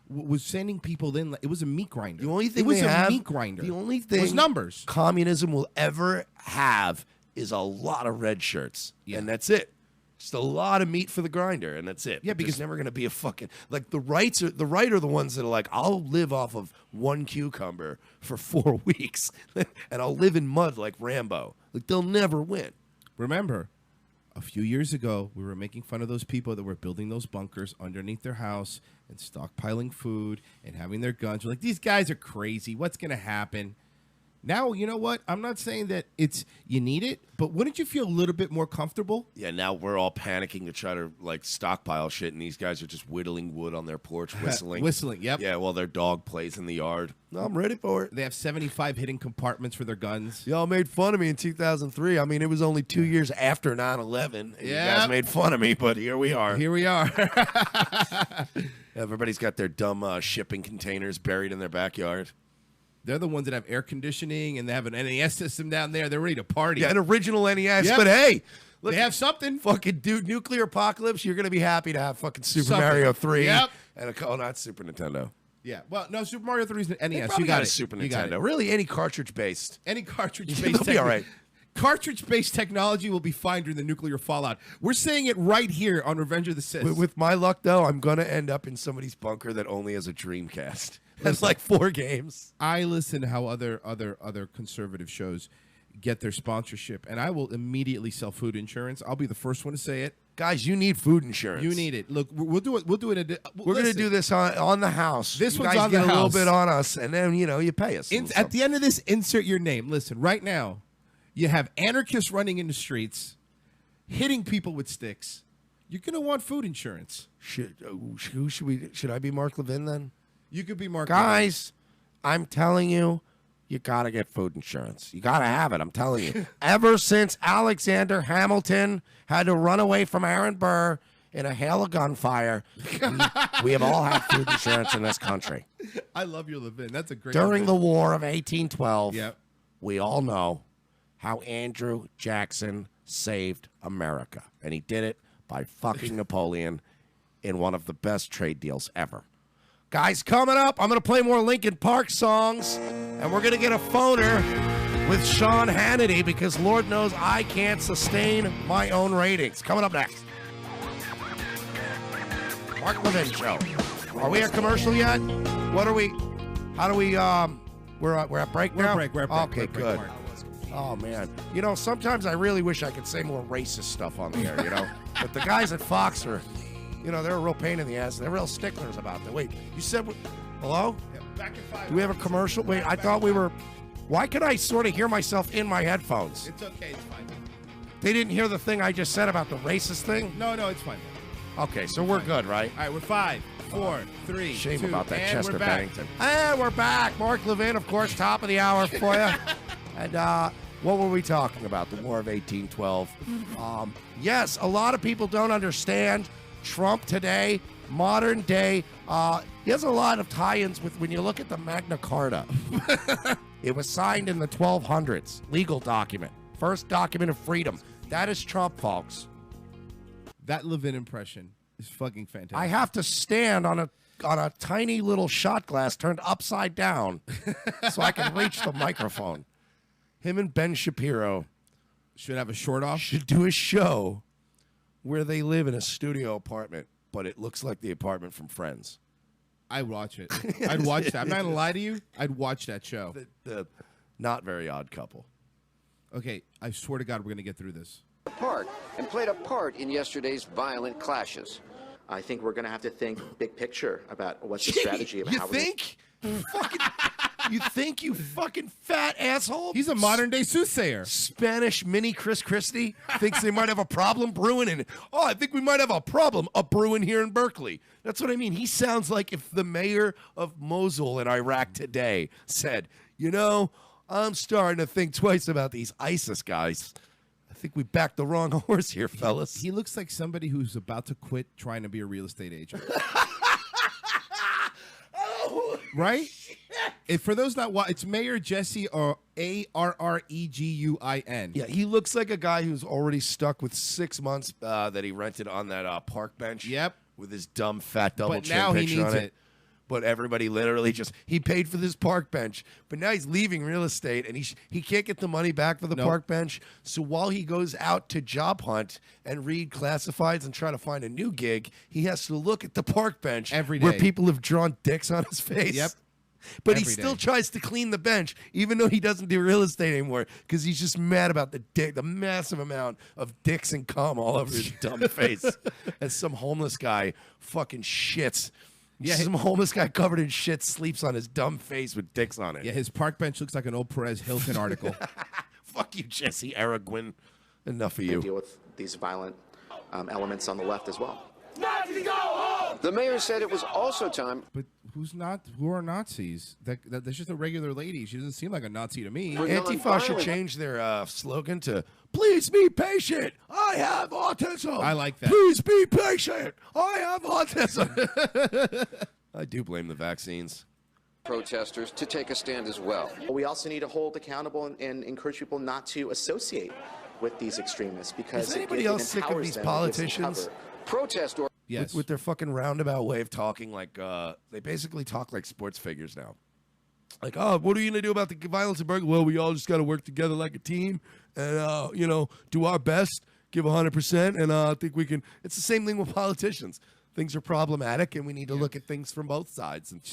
was sending people in. It was a meat grinder. The only thing meat grinder. The only thing was numbers. Communism will ever have is a lot of red shirts, and that's it. Just a lot of meat for the grinder, and that's it. Yeah, But because- there's never going to be a fucking like the right are the ones that are like, I'll live off of one cucumber for 4 weeks, and I'll live in mud like Rambo. Like they'll never win. Remember, a few years ago, we were making fun of those people that were building those bunkers underneath their house and stockpiling food and having their guns. We're like, these guys are crazy. What's going to happen? Now, you know what? I'm not saying that you need it, but wouldn't you feel a little bit more comfortable? Yeah, now we're all panicking to try to like stockpile shit, and these guys are just whittling wood on their porch, whistling. Whistling, yep. Yeah, while their dog plays in the yard. No, I'm ready for it. They have 75 hidden compartments for their guns. Y'all made fun of me in 2003. I mean, it was only 2 years after 9/11. And you guys made fun of me, but here we are. Here we are. Everybody's got their dumb shipping containers buried in their backyard. They're the ones that have air conditioning, and they have an NES system down there. They're ready to party. Yeah, an original NES. Yep. But hey, look, They have something. fucking dude, nuclear apocalypse. You're gonna be happy to have fucking Super Something. Mario 3. Yep. And not Super Nintendo. Yeah. Well, no, Super Mario 3 is an They NES. probably You got a it. Super You got Nintendo. it. Really, any cartridge based. Any cartridge-based They'll be all right. Cartridge-based technology will be fine during the nuclear fallout. We're saying it right here on Revenge of the Sith. With my luck, though, I'm gonna end up in somebody's bunker that only has a Dreamcast. That's like 4 games. I listen to how other conservative shows get their sponsorship, and I will immediately sell food insurance. I'll be the first one to say it. Guys, you need food insurance. You need it. Look, we'll do it. We'll do it. We're going to do this on the house. This you one's guys on get the a little house. bit on us, and then, you pay us. At the end of this, insert your name. Listen, right now, you have anarchists running in the streets, hitting people with sticks. You're going to want food insurance. Should I be Mark Levin then? You could be Mark. Guys, I'm telling you, you got to get food insurance. You got to have it. I'm telling you. Ever since Alexander Hamilton had to run away from Aaron Burr in a hail of gunfire, we have all had food insurance in this country. I love your Levin. That's a great. During the Levin. War of 1812, Yep. we all know how Andrew Jackson saved America. And he did it by fucking Napoleon in one of the best trade deals ever. Guys, coming up, I'm going to play more Linkin Park songs, and we're going to get a phoner with Sean Hannity because Lord knows I can't sustain my own ratings. Coming up next. Mark Levin Show. Are we at commercial yet? What are we? How do we? We're at break now. We're at break. Okay, good. Oh man, sometimes I really wish I could say more racist stuff on the air. But the guys at Fox are, they're a real pain in the ass. They're real sticklers about that. Wait, you said hello? Yeah, back in 5 Do we have a commercial? Wait, I thought we were. Why could I sort of hear myself in my headphones? It's okay. It's fine. They didn't hear the thing I just said about the racist thing? No, it's fine. Okay, so we're good, right? All right, we're 5, 4, 3, Shame 2, about that, and Chester we're back. Bennington. And we're back. Mark Levin, of course, top of the hour for you. And what were we talking about? The War of 1812. Yes, a lot of people don't understand Trump today, modern day. He has a lot of tie-ins with when you look at the Magna Carta. It was signed in the 1200s. Legal document. First document of freedom. That is Trump, folks. That Levin impression is fucking fantastic. I have to stand on a tiny little shot glass turned upside down so I can reach the microphone. Him and Ben Shapiro should have a short off. Should do a show where they live in a studio apartment, but it looks like the apartment from Friends. I'd watch it. I'd watch that. I'm not gonna lie to you. I'd watch that show. The Not Very Odd Couple. Okay, I swear to God, we're gonna get through this. Part and played a part in yesterday's violent clashes. I think we're going to have to think big picture about what's the strategy of how we're You think, you fucking fat asshole? He's a modern day soothsayer. Spanish mini Chris Christie thinks they might have a problem brewing in. Oh, I think we might have a problem brewing here in Berkeley. That's what I mean. He sounds like if the mayor of Mosul in Iraq today said, I'm starting to think twice about these ISIS guys. I think we backed the wrong horse here, fellas. He looks like somebody who's about to quit trying to be a real estate agent. Right? If for those not it's Mayor Jesse or Arreguin. Yeah, he looks like a guy who's already stuck with 6 months that he rented on that park bench. Yep. With his dumb fat double But chin now he picture needs on it. but everybody literally he paid for this park bench, but now he's leaving real estate and he can't get the money back for the park bench. So while he goes out to job hunt and read classifieds and try to find a new gig, he has to look at the park bench every day where people have drawn dicks on his face. Yep. But he still tries to clean the bench, even though he doesn't do real estate anymore, because he's just mad about the massive amount of dicks and cum all over his dumb face. As some homeless guy fucking shits. Yeah, some homeless guy covered in shit sleeps on his dumb face with dicks on it. Yeah, his park bench looks like an old Perez Hilton article. Fuck you, Jesse Araguen. Enough of you. Deal with these violent elements on the left as well. The mayor said it was also time. But who are Nazis? That's just a regular lady. She doesn't seem like a Nazi to me. Antifa should change their slogan to "Please be patient. I have autism." I like that. Please be patient. I have autism. I do blame the vaccines. Protesters to take a stand as well. We also need to hold accountable and encourage people not to associate with these extremists because is anybody else sick of these politicians? Protest or yes, with their fucking roundabout way of talking, like they basically talk like sports figures now. Like, oh, what are you gonna do about the violence in Berkeley? Well, we all just got to work together like a team, and do our best, give 100%, and I think we can. It's the same thing with politicians. Things are problematic, and we need to look at things from both sides and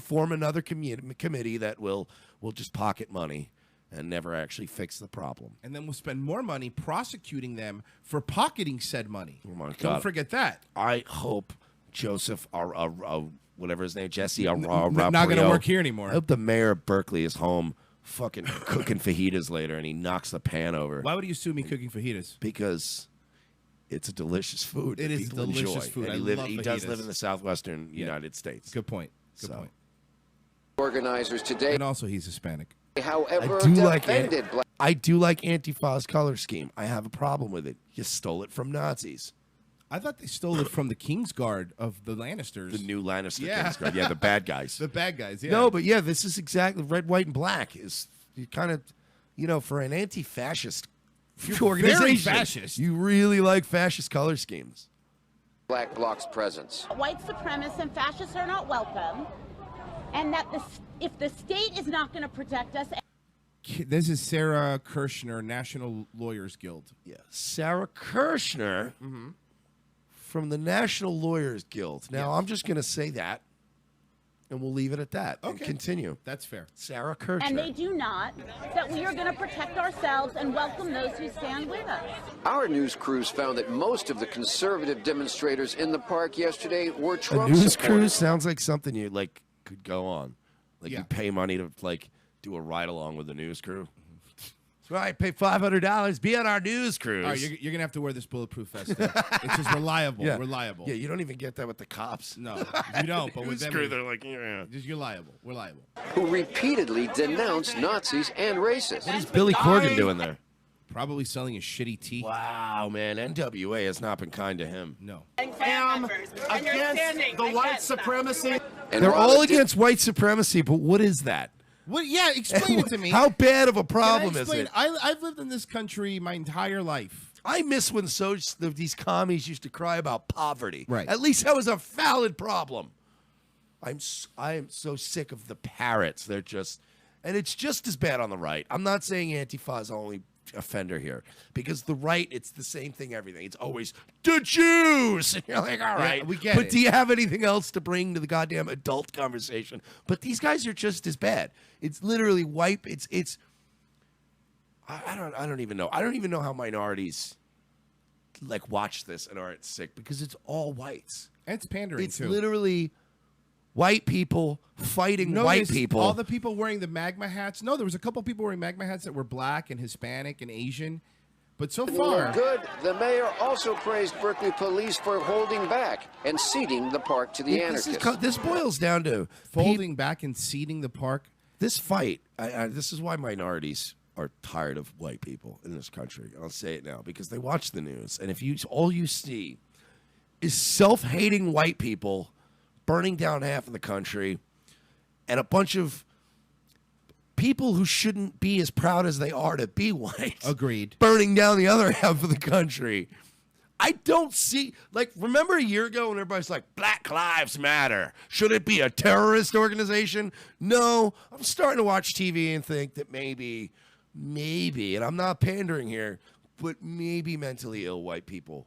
form another committee that will just pocket money and never actually fix the problem. And then we'll spend more money prosecuting them for pocketing said money. Oh my God. Don't forget that. I hope Joseph, whatever his name, Jesse, not going to work here anymore. I hope the mayor of Berkeley is home fucking cooking fajitas later and he knocks the pan over. Why would he assume me cooking fajitas? Because it's a delicious food. It is delicious enjoy. food. And he does live in the southwestern United States. Good point. Good point. Organizers today. And also he's Hispanic. However, I do like Antifa's color scheme. I have a problem with it. You stole it from Nazis. I thought they stole it from the Kingsguard of the Lannisters. The new Lannister Kingsguard. Yeah, the bad guys. The bad guys, yeah. No, but yeah, this is exactly red, white, and black. Is you kind of, for an anti-fascist organization. Very fascist. You really like fascist color schemes. Black Bloc's presence. White supremacists and fascists are not welcome. And that if the state is not going to protect us. This is Sarah Kirshner, National Lawyers Guild. Yeah, Sarah Kirshner from the National Lawyers Guild. Now, I'm just going to say that, and we'll leave it at that and continue. That's fair. Sarah Kirshner. And they do not, that we are going to protect ourselves and welcome those who stand with us. Our news crews found that most of the conservative demonstrators in the park yesterday were Trump A news supporters. cruise sounds like something you could go on. You pay money to do a ride along with the news crew. That's right, pay $500, be on our news cruise. All right, you're gonna have to wear this bulletproof vest. It's just reliable, reliable. Yeah, you don't even get that with the cops. No, you don't. But with them, they're like, yeah, you're liable. We're liable. Who repeatedly denounced Nazis and racists. What is Billy Corgan doing there? Probably selling his shitty tea. Wow, man, NWA has not been kind to him. No. Am against the white supremacy. They're all against white supremacy, but what is that? What? Yeah, explain it to me. How bad of a problem is it? I've lived in this country my entire life. I miss when these commies used to cry about poverty. Right. At least that was a valid problem. I am so sick of the parrots. They're just, and it's just as bad on the right. I'm not saying Antifa is the only offender here, because the right, it's the same thing, everything. It's always the Jews. And you're like, all right, we get it. But do you have anything else to bring to the goddamn adult conversation? But these guys are just as bad. It's literally white. It's I don't even know. I don't even know how minorities watch this and aren't sick, because it's all whites. And it's pandering It's too. literally white people fighting white people. All the people wearing the MAGA hats. No, there was a couple people wearing MAGA hats that were black and Hispanic and Asian. But so far, good. The mayor also praised Berkeley police for holding back and ceding the park to the anarchists. This boils down to folding back and ceding the park. This fight, this is why minorities are tired of white people in this country. I'll say it now, because they watch the news, and if all you see is self-hating white people burning down half of the country, and a bunch of people who shouldn't be as proud as they are to be white. Agreed. Burning down the other half of the country. I don't see, like, remember a year ago when everybody's like, Black Lives Matter? Should it be a terrorist organization? No, I'm starting to watch TV and think that maybe, and I'm not pandering here, but maybe mentally ill white people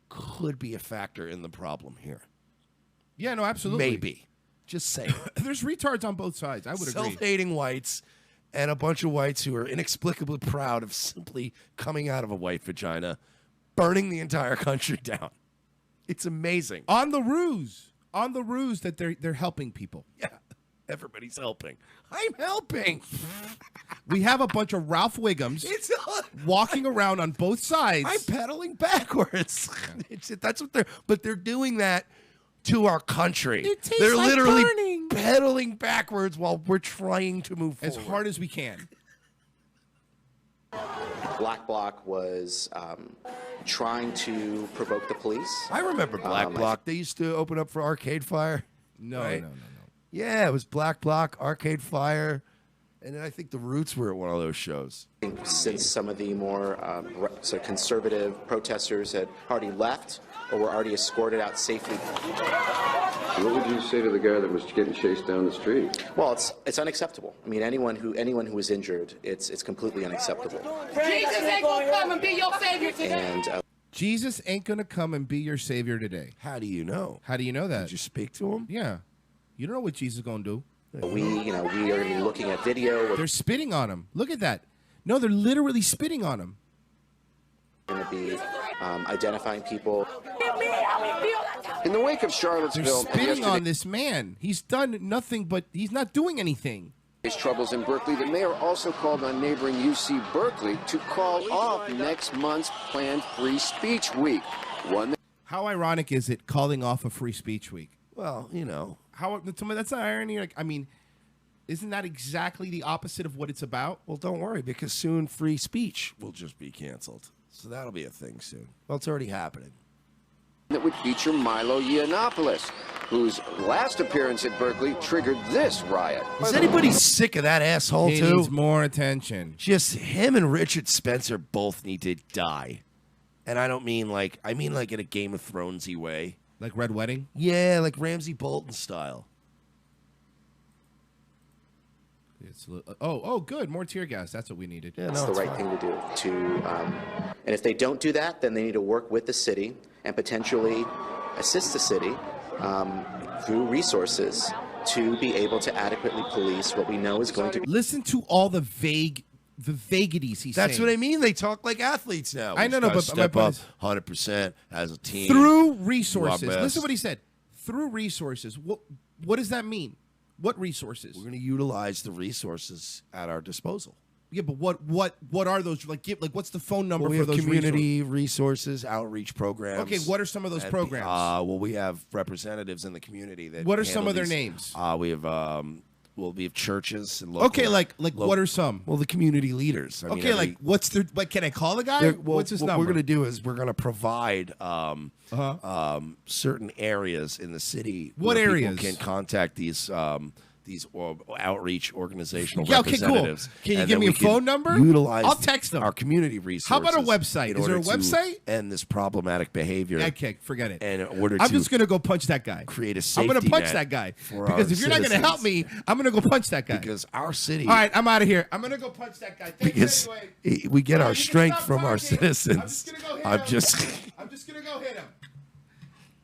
could be a factor in the problem here. Yeah, no, absolutely. Maybe. Just saying. There's retards on both sides. I would agree. Self-hating whites and a bunch of whites who are inexplicably proud of simply coming out of a white vagina, burning the entire country down. It's amazing. On the ruse that they're helping people. Yeah, everybody's helping. I'm helping. We have a bunch of Ralph Wiggums walking around on both sides. I'm pedaling backwards. That's what they're doing that to our country. They're like literally burning. pedaling backwards while we're trying to move forward. As hard as we can. Black Bloc was trying to provoke the police. I remember Black Bloc. They used to open up for Arcade Fire. No, right? no. Yeah, it was Black Bloc, Arcade Fire, and then I think the Roots were at one of those shows. Since some of the more sort of conservative protesters had already left or were already escorted out safely. What would you say to the guy that was getting chased down the street? Well, it's unacceptable. I mean, anyone who was injured, it's completely unacceptable. Jesus ain't gonna come and be your savior today. And Jesus ain't gonna come and be your savior today. How do you know? How do you know that? Did you speak to him? Yeah. You don't know what Jesus is gonna do. We are going to be looking at video. They're spitting on him. Look at that. No, they're literally spitting on him. We're going to be identifying people. In the wake of Charlottesville, they're spitting on this man. He's done nothing, but he's not doing anything. His troubles in Berkeley. The mayor also called on neighboring UC Berkeley to call off next month's planned Free Speech Week. How ironic is it calling off a Free Speech Week? Well, you know. That's not irony. Like, I mean, isn't that exactly the opposite of what it's about? Well, don't worry, because soon free speech will just be canceled. So that'll be a thing soon. Well, it's already happening. That would feature Milo Yiannopoulos, whose last appearance at Berkeley triggered this riot. Is anybody sick of that asshole, He too? needs more attention. Just him and Richard Spencer both need to die. And I don't mean like, I mean like in a Game of Thrones-y way. Like Red Wedding? Yeah, like Ramsay Bolton style. Good. More tear gas. That's what we needed. Yeah, That's the right thing to do. And if they don't do that, then they need to work with the city and potentially assist the city through resources to be able to adequately police what we know is going to be. Listen to all the vagities he's saying. That's what I mean. They talk like athletes now. I know, but step up 100% as a team. Through resources. Listen to what he said. Through resources. What does that mean? What resources? We're going to utilize the resources at our disposal. Yeah, but what are those? Like what's the phone number we for have those community resources, outreach programs. Okay, what are some of those programs? Well, we have representatives in the community that. What are some handle of their these. names? We have. We have churches and local. Okay, like what are some? Well, the community leaders. I mean, like what's their? Like, can I call the guy? What's his number? What we're going to do is we're going to provide certain areas in the city. What where areas? people can contact these outreach organizational Yeah, okay, cool. representatives. Can you and give then me we a phone can number? Utilize I'll text them. Our community resources. How about a website? in Is there a order to website? End this problematic behavior. Okay, forget it. And in order I'm to just gonna go punch that guy. create a I'm safety gonna punch net that guy for because our if you're not gonna help citizens. me, I'm gonna go punch that guy. Because our city. All right, I'm out of here. I'm gonna go punch that guy. Thank Because you anyway. we get All our right, you can strength stop from our talking. citizens. I'm just gonna go hit him.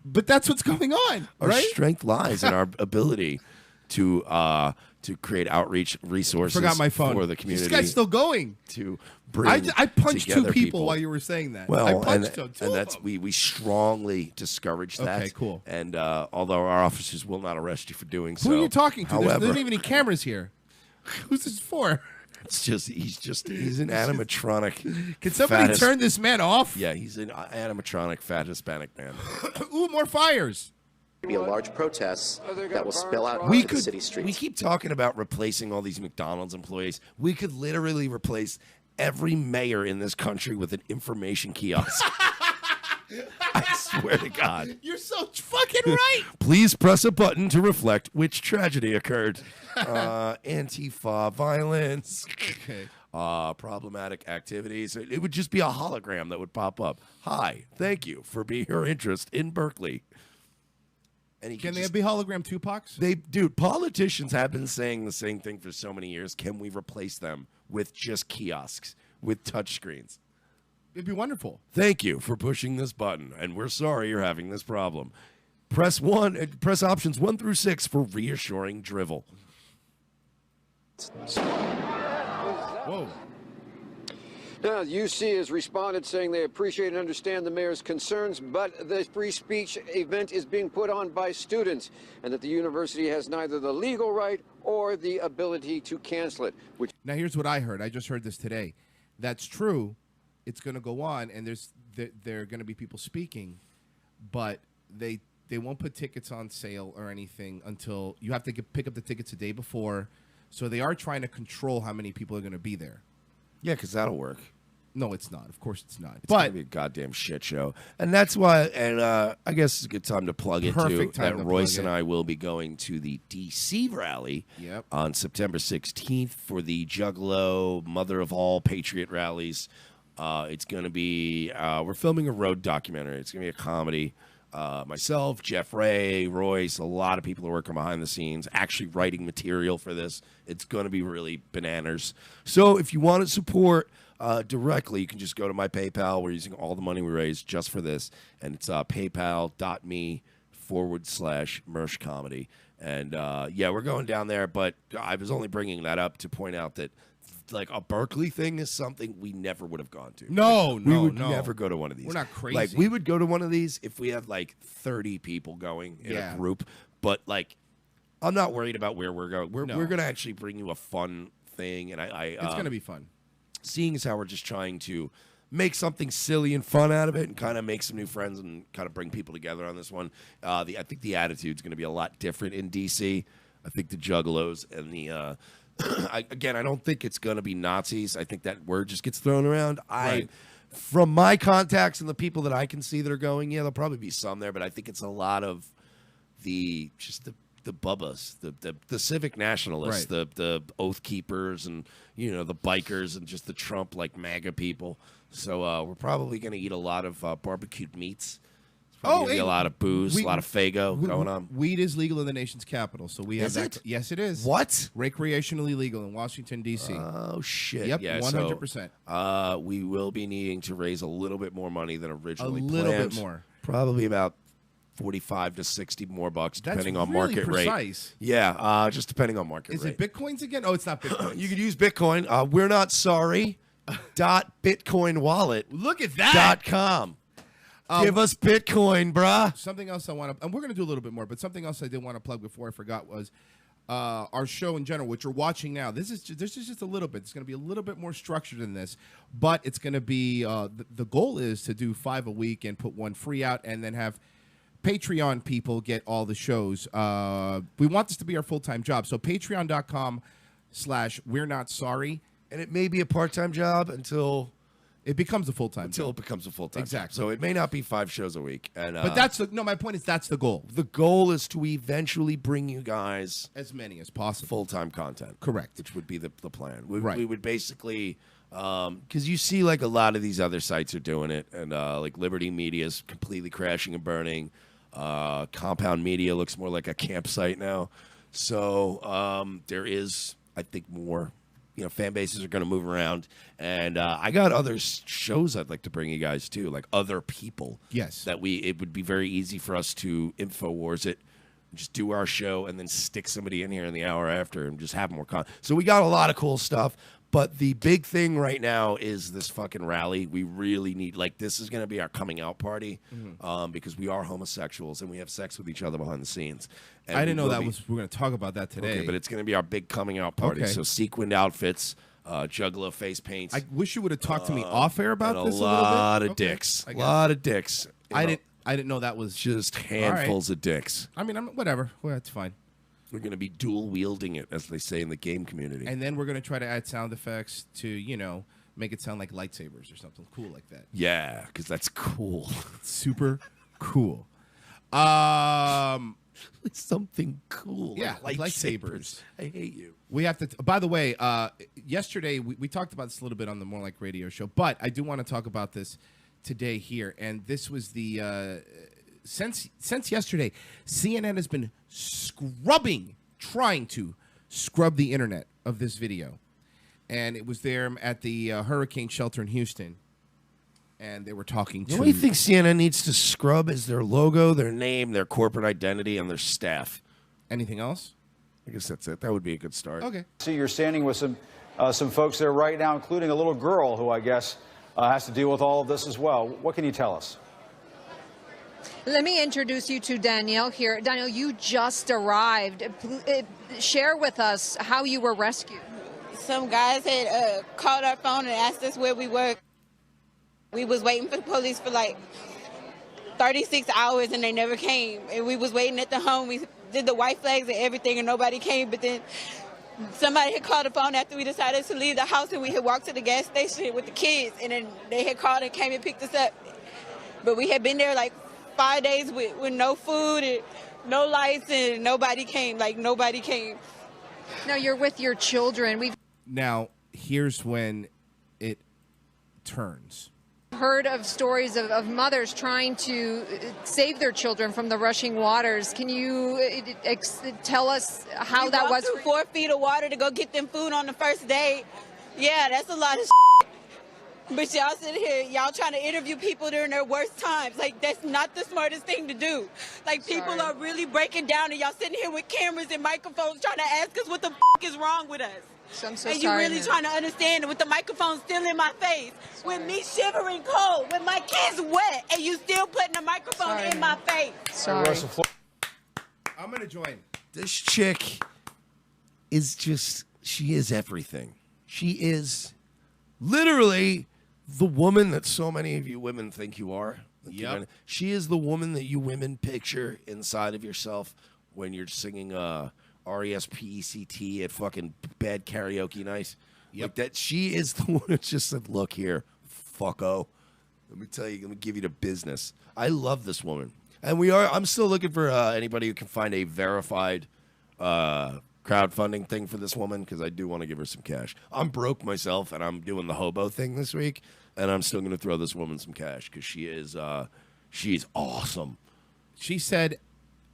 But that's what's going on, Our right? strength lies in our ability to create outreach resources Forgot my phone. for the community. This guy's still going. To bring I punched two together people while you were saying that. I Well, punched and two of that's them. we strongly discourage that. Okay, cool. And although our officers will not arrest you for doing so, Who are you talking to? However, There's not even any cameras here. Who's this for? it's just he's an animatronic. Can somebody fat turn this man off? Yeah, he's an animatronic fat Hispanic man. Ooh, more fires. Be a large protest that will spill out We onto the could. city streets. We keep talking about replacing all these McDonald's employees. We could literally replace every mayor in this country with an information kiosk. I swear to God. You're so fucking right. Please press a button to reflect which tragedy occurred. Antifa violence. Okay. problematic activities. It would just be a hologram that would pop up. Hi, thank you for your interest in Berkeley. And Can they be hologram Tupacs? Dude, politicians have been saying the same thing for so many years. Can we replace them with just kiosks, with touchscreens? It'd be wonderful. Thank you for pushing this button, and we're sorry you're having this problem. Press options 1 through 6 for reassuring drivel. Whoa. Now, UC has responded saying they appreciate and understand the mayor's concerns, but the free speech event is being put on by students, and that the university has neither the legal right or the ability to cancel it. Now, here's what I heard. I just heard this today. That's true. It's going to go on, and there are going to be people speaking, but they won't put tickets on sale or anything until you have to pick up the tickets a day before. So they are trying to control how many people are going to be there. Yeah, because that'll work. No, it's not. Of course it's not. It's going to be a goddamn shit show. And that's why, and I guess it's a good time to plug it, Perfect too. time That to Royce plug and it. I will be going to the D.C. rally on September 16th for the Juggalo Mother of All Patriot rallies. It's going to be, we're filming a road documentary. It's going to be a comedy. Myself, Jeff Ray, Royce, a lot of people are working behind the scenes, actually writing material for this. It's going to be really bananas. So if you want to support directly, you can just go to my PayPal. We're using all the money we raised just for this, and it's paypal.me/Mersh Comedy. And yeah, we're going down there, but I was only bringing that up to point out that like a Berkeley thing is something we never would have gone to. No, we would no. never go to one of these. We're not crazy. Like we would go to one of these if we had like 30 people going in a group. But like, I'm not worried about where we're going. We're gonna actually bring you a fun thing, and it's gonna be fun. Seeing as how we're just trying to make something silly and fun out of it, and kind of make some new friends and kind of bring people together on this one. I think the attitude's going to be a lot different in DC. I think the Juggalos and the I don't think it's going to be Nazis. I think that word just gets thrown around. From my contacts and the people that I can see that are going, yeah, there'll probably be some there, but I think it's a lot of the bubbas, the civic nationalists, the oath keepers, and the bikers, and just the Trump like MAGA people. So we're probably going to eat a lot of barbecued meats. Probably gonna be a lot of booze, a lot of Fago going on. Weed is legal in the nation's capital, so we have Is that. it? Yes, it is. What? Recreationally legal in Washington, D.C. Oh, shit. Yep, yeah, 100%. So, we will be needing to raise a little bit more money than originally planned. A little bit more. Probably about 45 to 60 more bucks, depending on really market precise. rate. Yeah, just depending on market Is rate. it Bitcoins again? Oh, it's not Bitcoin. You could use Bitcoin. We're not sorry. .bitcoinwallet. Look at that. .com. Give us Bitcoin, bruh. Something else I want to, and we're going to do a little bit more, but something else I did want to plug before I forgot was our show in general, which you're watching now. This is just a little bit. It's going to be a little bit more structured than this, but it's going to be, the goal is to do 5 a week and put 1 free out, and then have Patreon people get all the shows. We want this to be our full-time job. So patreon.com/we're not sorry. And it may be a part-time job until it becomes a full-time job. job. It becomes a full-time Exactly. job. So it may not be 5 shows a week. And but my point is that's the goal. The goal is to eventually bring you guys as many as possible full-time content. Correct. Which would be the plan. We would basically, because you see like a lot of these other sites are doing it, and like Liberty Media is completely crashing and burning. Compound Media looks more like a campsite now. So there is, I think, more. Fan bases are going to move around, and I got other shows I'd like to bring you guys to, like other people. Yes, that it would be very easy for us to InfoWars it, just do our show, and then stick somebody in here in the hour after, and just have more content. So we got a lot of cool stuff. But the big thing right now is this fucking rally. We really need, this is going to be our coming out party, because we are homosexuals and we have sex with each other behind the scenes. And I didn't know we're going to talk about that today. Okay, but it's going to be our big coming out party. Okay. So sequined outfits, Juggalo face paints. I wish you would have talked to me off air about and this a a little bit. lot of Okay, dicks. I A guess. lot of dicks. I didn't know that was just handfuls of dicks. I mean, whatever. Well, that's fine. We're going to be dual wielding it, as they say in the game community. And then we're going to try to add sound effects to, make it sound like lightsabers or something cool like that. Yeah, because that's cool. Super cool. something cool. Yeah, like lightsabers. I hate you. We have to. By the way, yesterday we talked about this a little bit on the More Like Radio show, but I do want to talk about this today here. And this was the since yesterday, CNN has been trying to scrub the internet of this video, and it was there at the hurricane shelter in Houston, and they were talking to. The only thing CNN needs to scrub is their logo, their name, their corporate identity, and their staff. Anything else? I guess that's it. That would be a good start. Okay. See, you're standing with some folks there right now, including a little girl who I guess has to deal with all of this as well. What can you tell us? Let me introduce you to Danielle here. Danielle, you just arrived. Share with us how you were rescued. Some guys had called our phone and asked us where we were. We was waiting for the police for like 36 hours and they never came. And we was waiting at the home. We did the white flags and everything and nobody came. But then somebody had called the phone after we decided to leave the house and we had walked to the gas station with the kids. And then they had called and came and picked us up. But we had been there like 5 days with no food and no lights and nobody came. Like nobody came. Now you're with your children. Now here's when it turns. Heard of stories of mothers trying to save their children from the rushing waters. Can you tell us how that was? Through 4 feet of water to go get them food on the first day. Yeah, that's a lot of But y'all sitting here, y'all trying to interview people during their worst times. Like, that's not the smartest thing to do. Like, people are really breaking down and y'all sitting here with cameras and microphones trying to ask us what the is wrong with us. I'm so and sorry, you really trying to understand it with the microphone still in my face, with me shivering cold, with my kids wet, and you still putting the microphone in my face. Sorry. I'm going to join. This chick is just, she is everything. She is literally the woman that so many of you women think you are. Yep. She is the woman that you women picture inside of yourself when you're singing R-E-S-P-E-C-T at fucking bad karaoke night. Yep. Like that. She is the one that just said, look here, fucko. Let me tell you, let me give you the business. I love this woman. And I'm still looking for anybody who can find a verified crowdfunding thing for this woman, because I do want to give her some cash. I'm broke myself, and I'm doing the hobo thing this week, and I'm still going to throw this woman some cash, because she's awesome. She said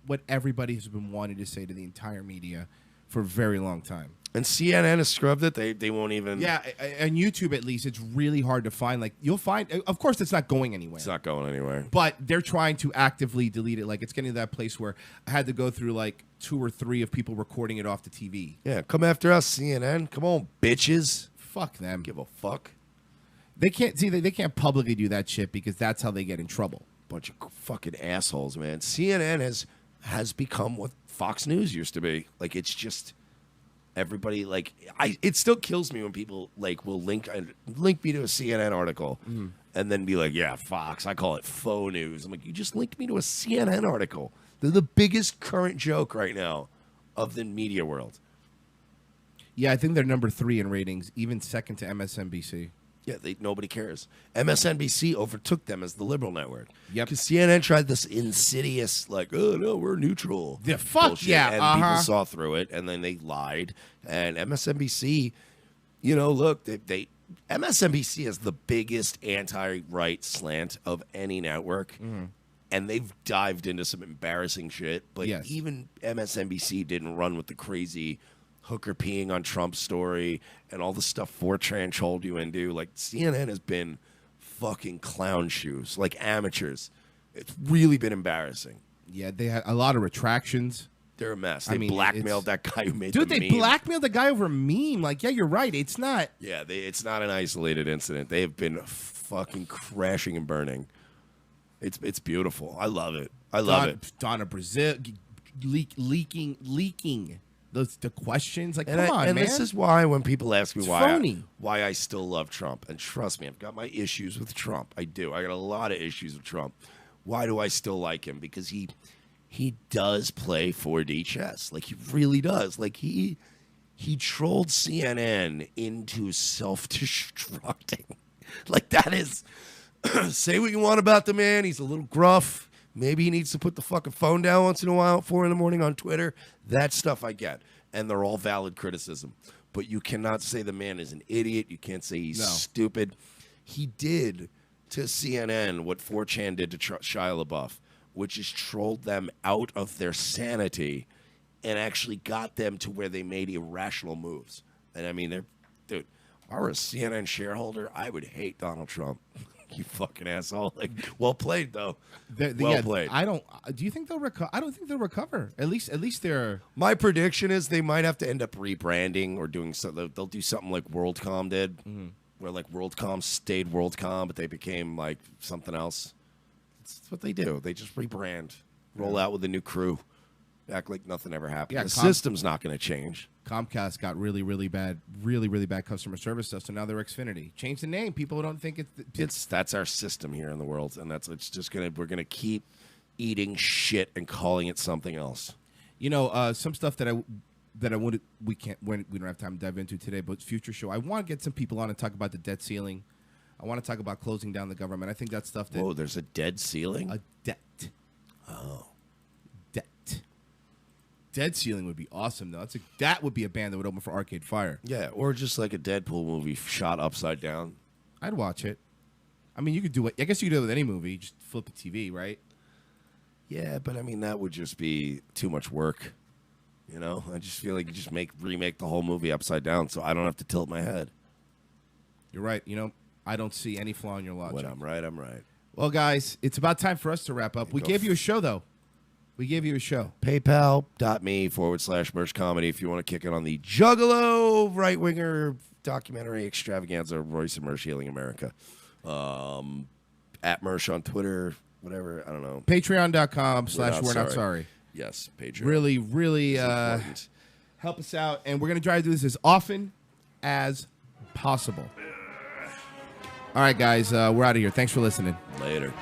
what everybody has been wanting to say to the entire media for a very long time. And CNN has scrubbed it. They won't even. Yeah, on YouTube at least, it's really hard to find. Like, you'll find, of course, it's not going anywhere. It's not going anywhere. But they're trying to actively delete it. Like, it's getting to that place where I had to go through like 2 or 3 of people recording it off the TV. Yeah, come after us, CNN. Come on, bitches. Fuck them. Give a fuck. They can't see. They can't publicly do that shit because that's how they get in trouble. Bunch of fucking assholes, man. CNN has become what Fox News used to be. Like, it's just everybody. Like, it still kills me when people like will link me to a CNN article and then be like, yeah, Fox. I call it faux news. I'm like, you just linked me to a CNN article. They're the biggest current joke right now of the media world. Yeah, I think they're number 3 in ratings, even second to MSNBC. Yeah, nobody cares. MSNBC overtook them as the liberal network. Yep. Because CNN tried this insidious, like, oh, no, we're neutral. Yeah, fuck bullshit, yeah. And people saw through it, and then they lied. And MSNBC, you know, look, MSNBC is the biggest anti-right slant of any network. And they've dived into some embarrassing shit. But even MSNBC didn't run with the crazy hooker peeing on Trump's story and all the stuff 4chan trolled you into. Like, CNN has been fucking clown shoes, like amateurs. It's really been embarrassing. Yeah, they had a lot of retractions. They're a mess. They blackmailed that guy who made the dude, they meme. blackmailed the guy over a meme. Like, yeah, you're right. It's not. Yeah, it's not an isolated incident. They have been fucking crashing and burning. It's beautiful. I love it. I love it. Donna Brazil leaking the questions. Like, And come on, man. this is why when people ask me It's why phony. why I still love Trump, and trust me, I've got my issues with Trump. I do. I got a lot of issues with Trump. Why do I still like him? Because he does play 4D chess. Like, he really does. Like, he trolled CNN into self-destructing. Like, that is, say what you want about the man. He's a little gruff. Maybe he needs to put the fucking phone down once in a while at 4 a.m. on Twitter. That stuff I get. And they're all valid criticism. But you cannot say the man is an idiot. You can't say he's stupid. He did to CNN what 4chan did to Shia LaBeouf, which is trolled them out of their sanity and actually got them to where they made irrational moves. And I mean, dude, if I were a CNN shareholder, I would hate Donald Trump. You fucking asshole. Like, well played, though. Well played. Do you think they'll recover? I don't think they'll recover. At least they're. My prediction is they might have to end up rebranding or doing something. They'll do something like WorldCom did, where like WorldCom stayed WorldCom, but they became like something else. That's what they do. They just rebrand, roll out with a new crew, act like nothing ever happened. The system's not going to change. Comcast got really bad customer service stuff, so now they're Xfinity. Change the name. People don't think that's our system here in the world, and we're gonna keep eating shit and calling it something else. You know, some stuff that I wanted we don't have time to dive into today, but future show. I want to get some people on and talk about the debt ceiling. I want to talk about closing down the government. I think that's stuff that. Whoa, there's a debt ceiling. A debt. Oh. Dead Ceiling would be awesome, though. That would be a band that would open for Arcade Fire. Yeah, or just like a Deadpool movie shot upside down. I'd watch it. I mean, you could do it. I guess you could do it with any movie. Just flip the TV, right? Yeah, but I mean, that would just be too much work. You know, I just feel like you just remake the whole movie upside down, so I don't have to tilt my head. You're right. You know, I don't see any flaw in your logic. When I'm right, I'm right. Well, guys, it's about time for us to wrap up. We gave you a show, though. We gave you a show. PayPal.me/Mersh Comedy if you want to kick it on the Juggalo right-winger documentary extravaganza, Royce and Mersh Healing America. At Mersh on Twitter, whatever, I don't know. Patreon.com/We're Not Sorry. Yes, Patreon. Really help us out. And we're going to try to do this as often as possible. All right, guys, we're out of here. Thanks for listening. Later.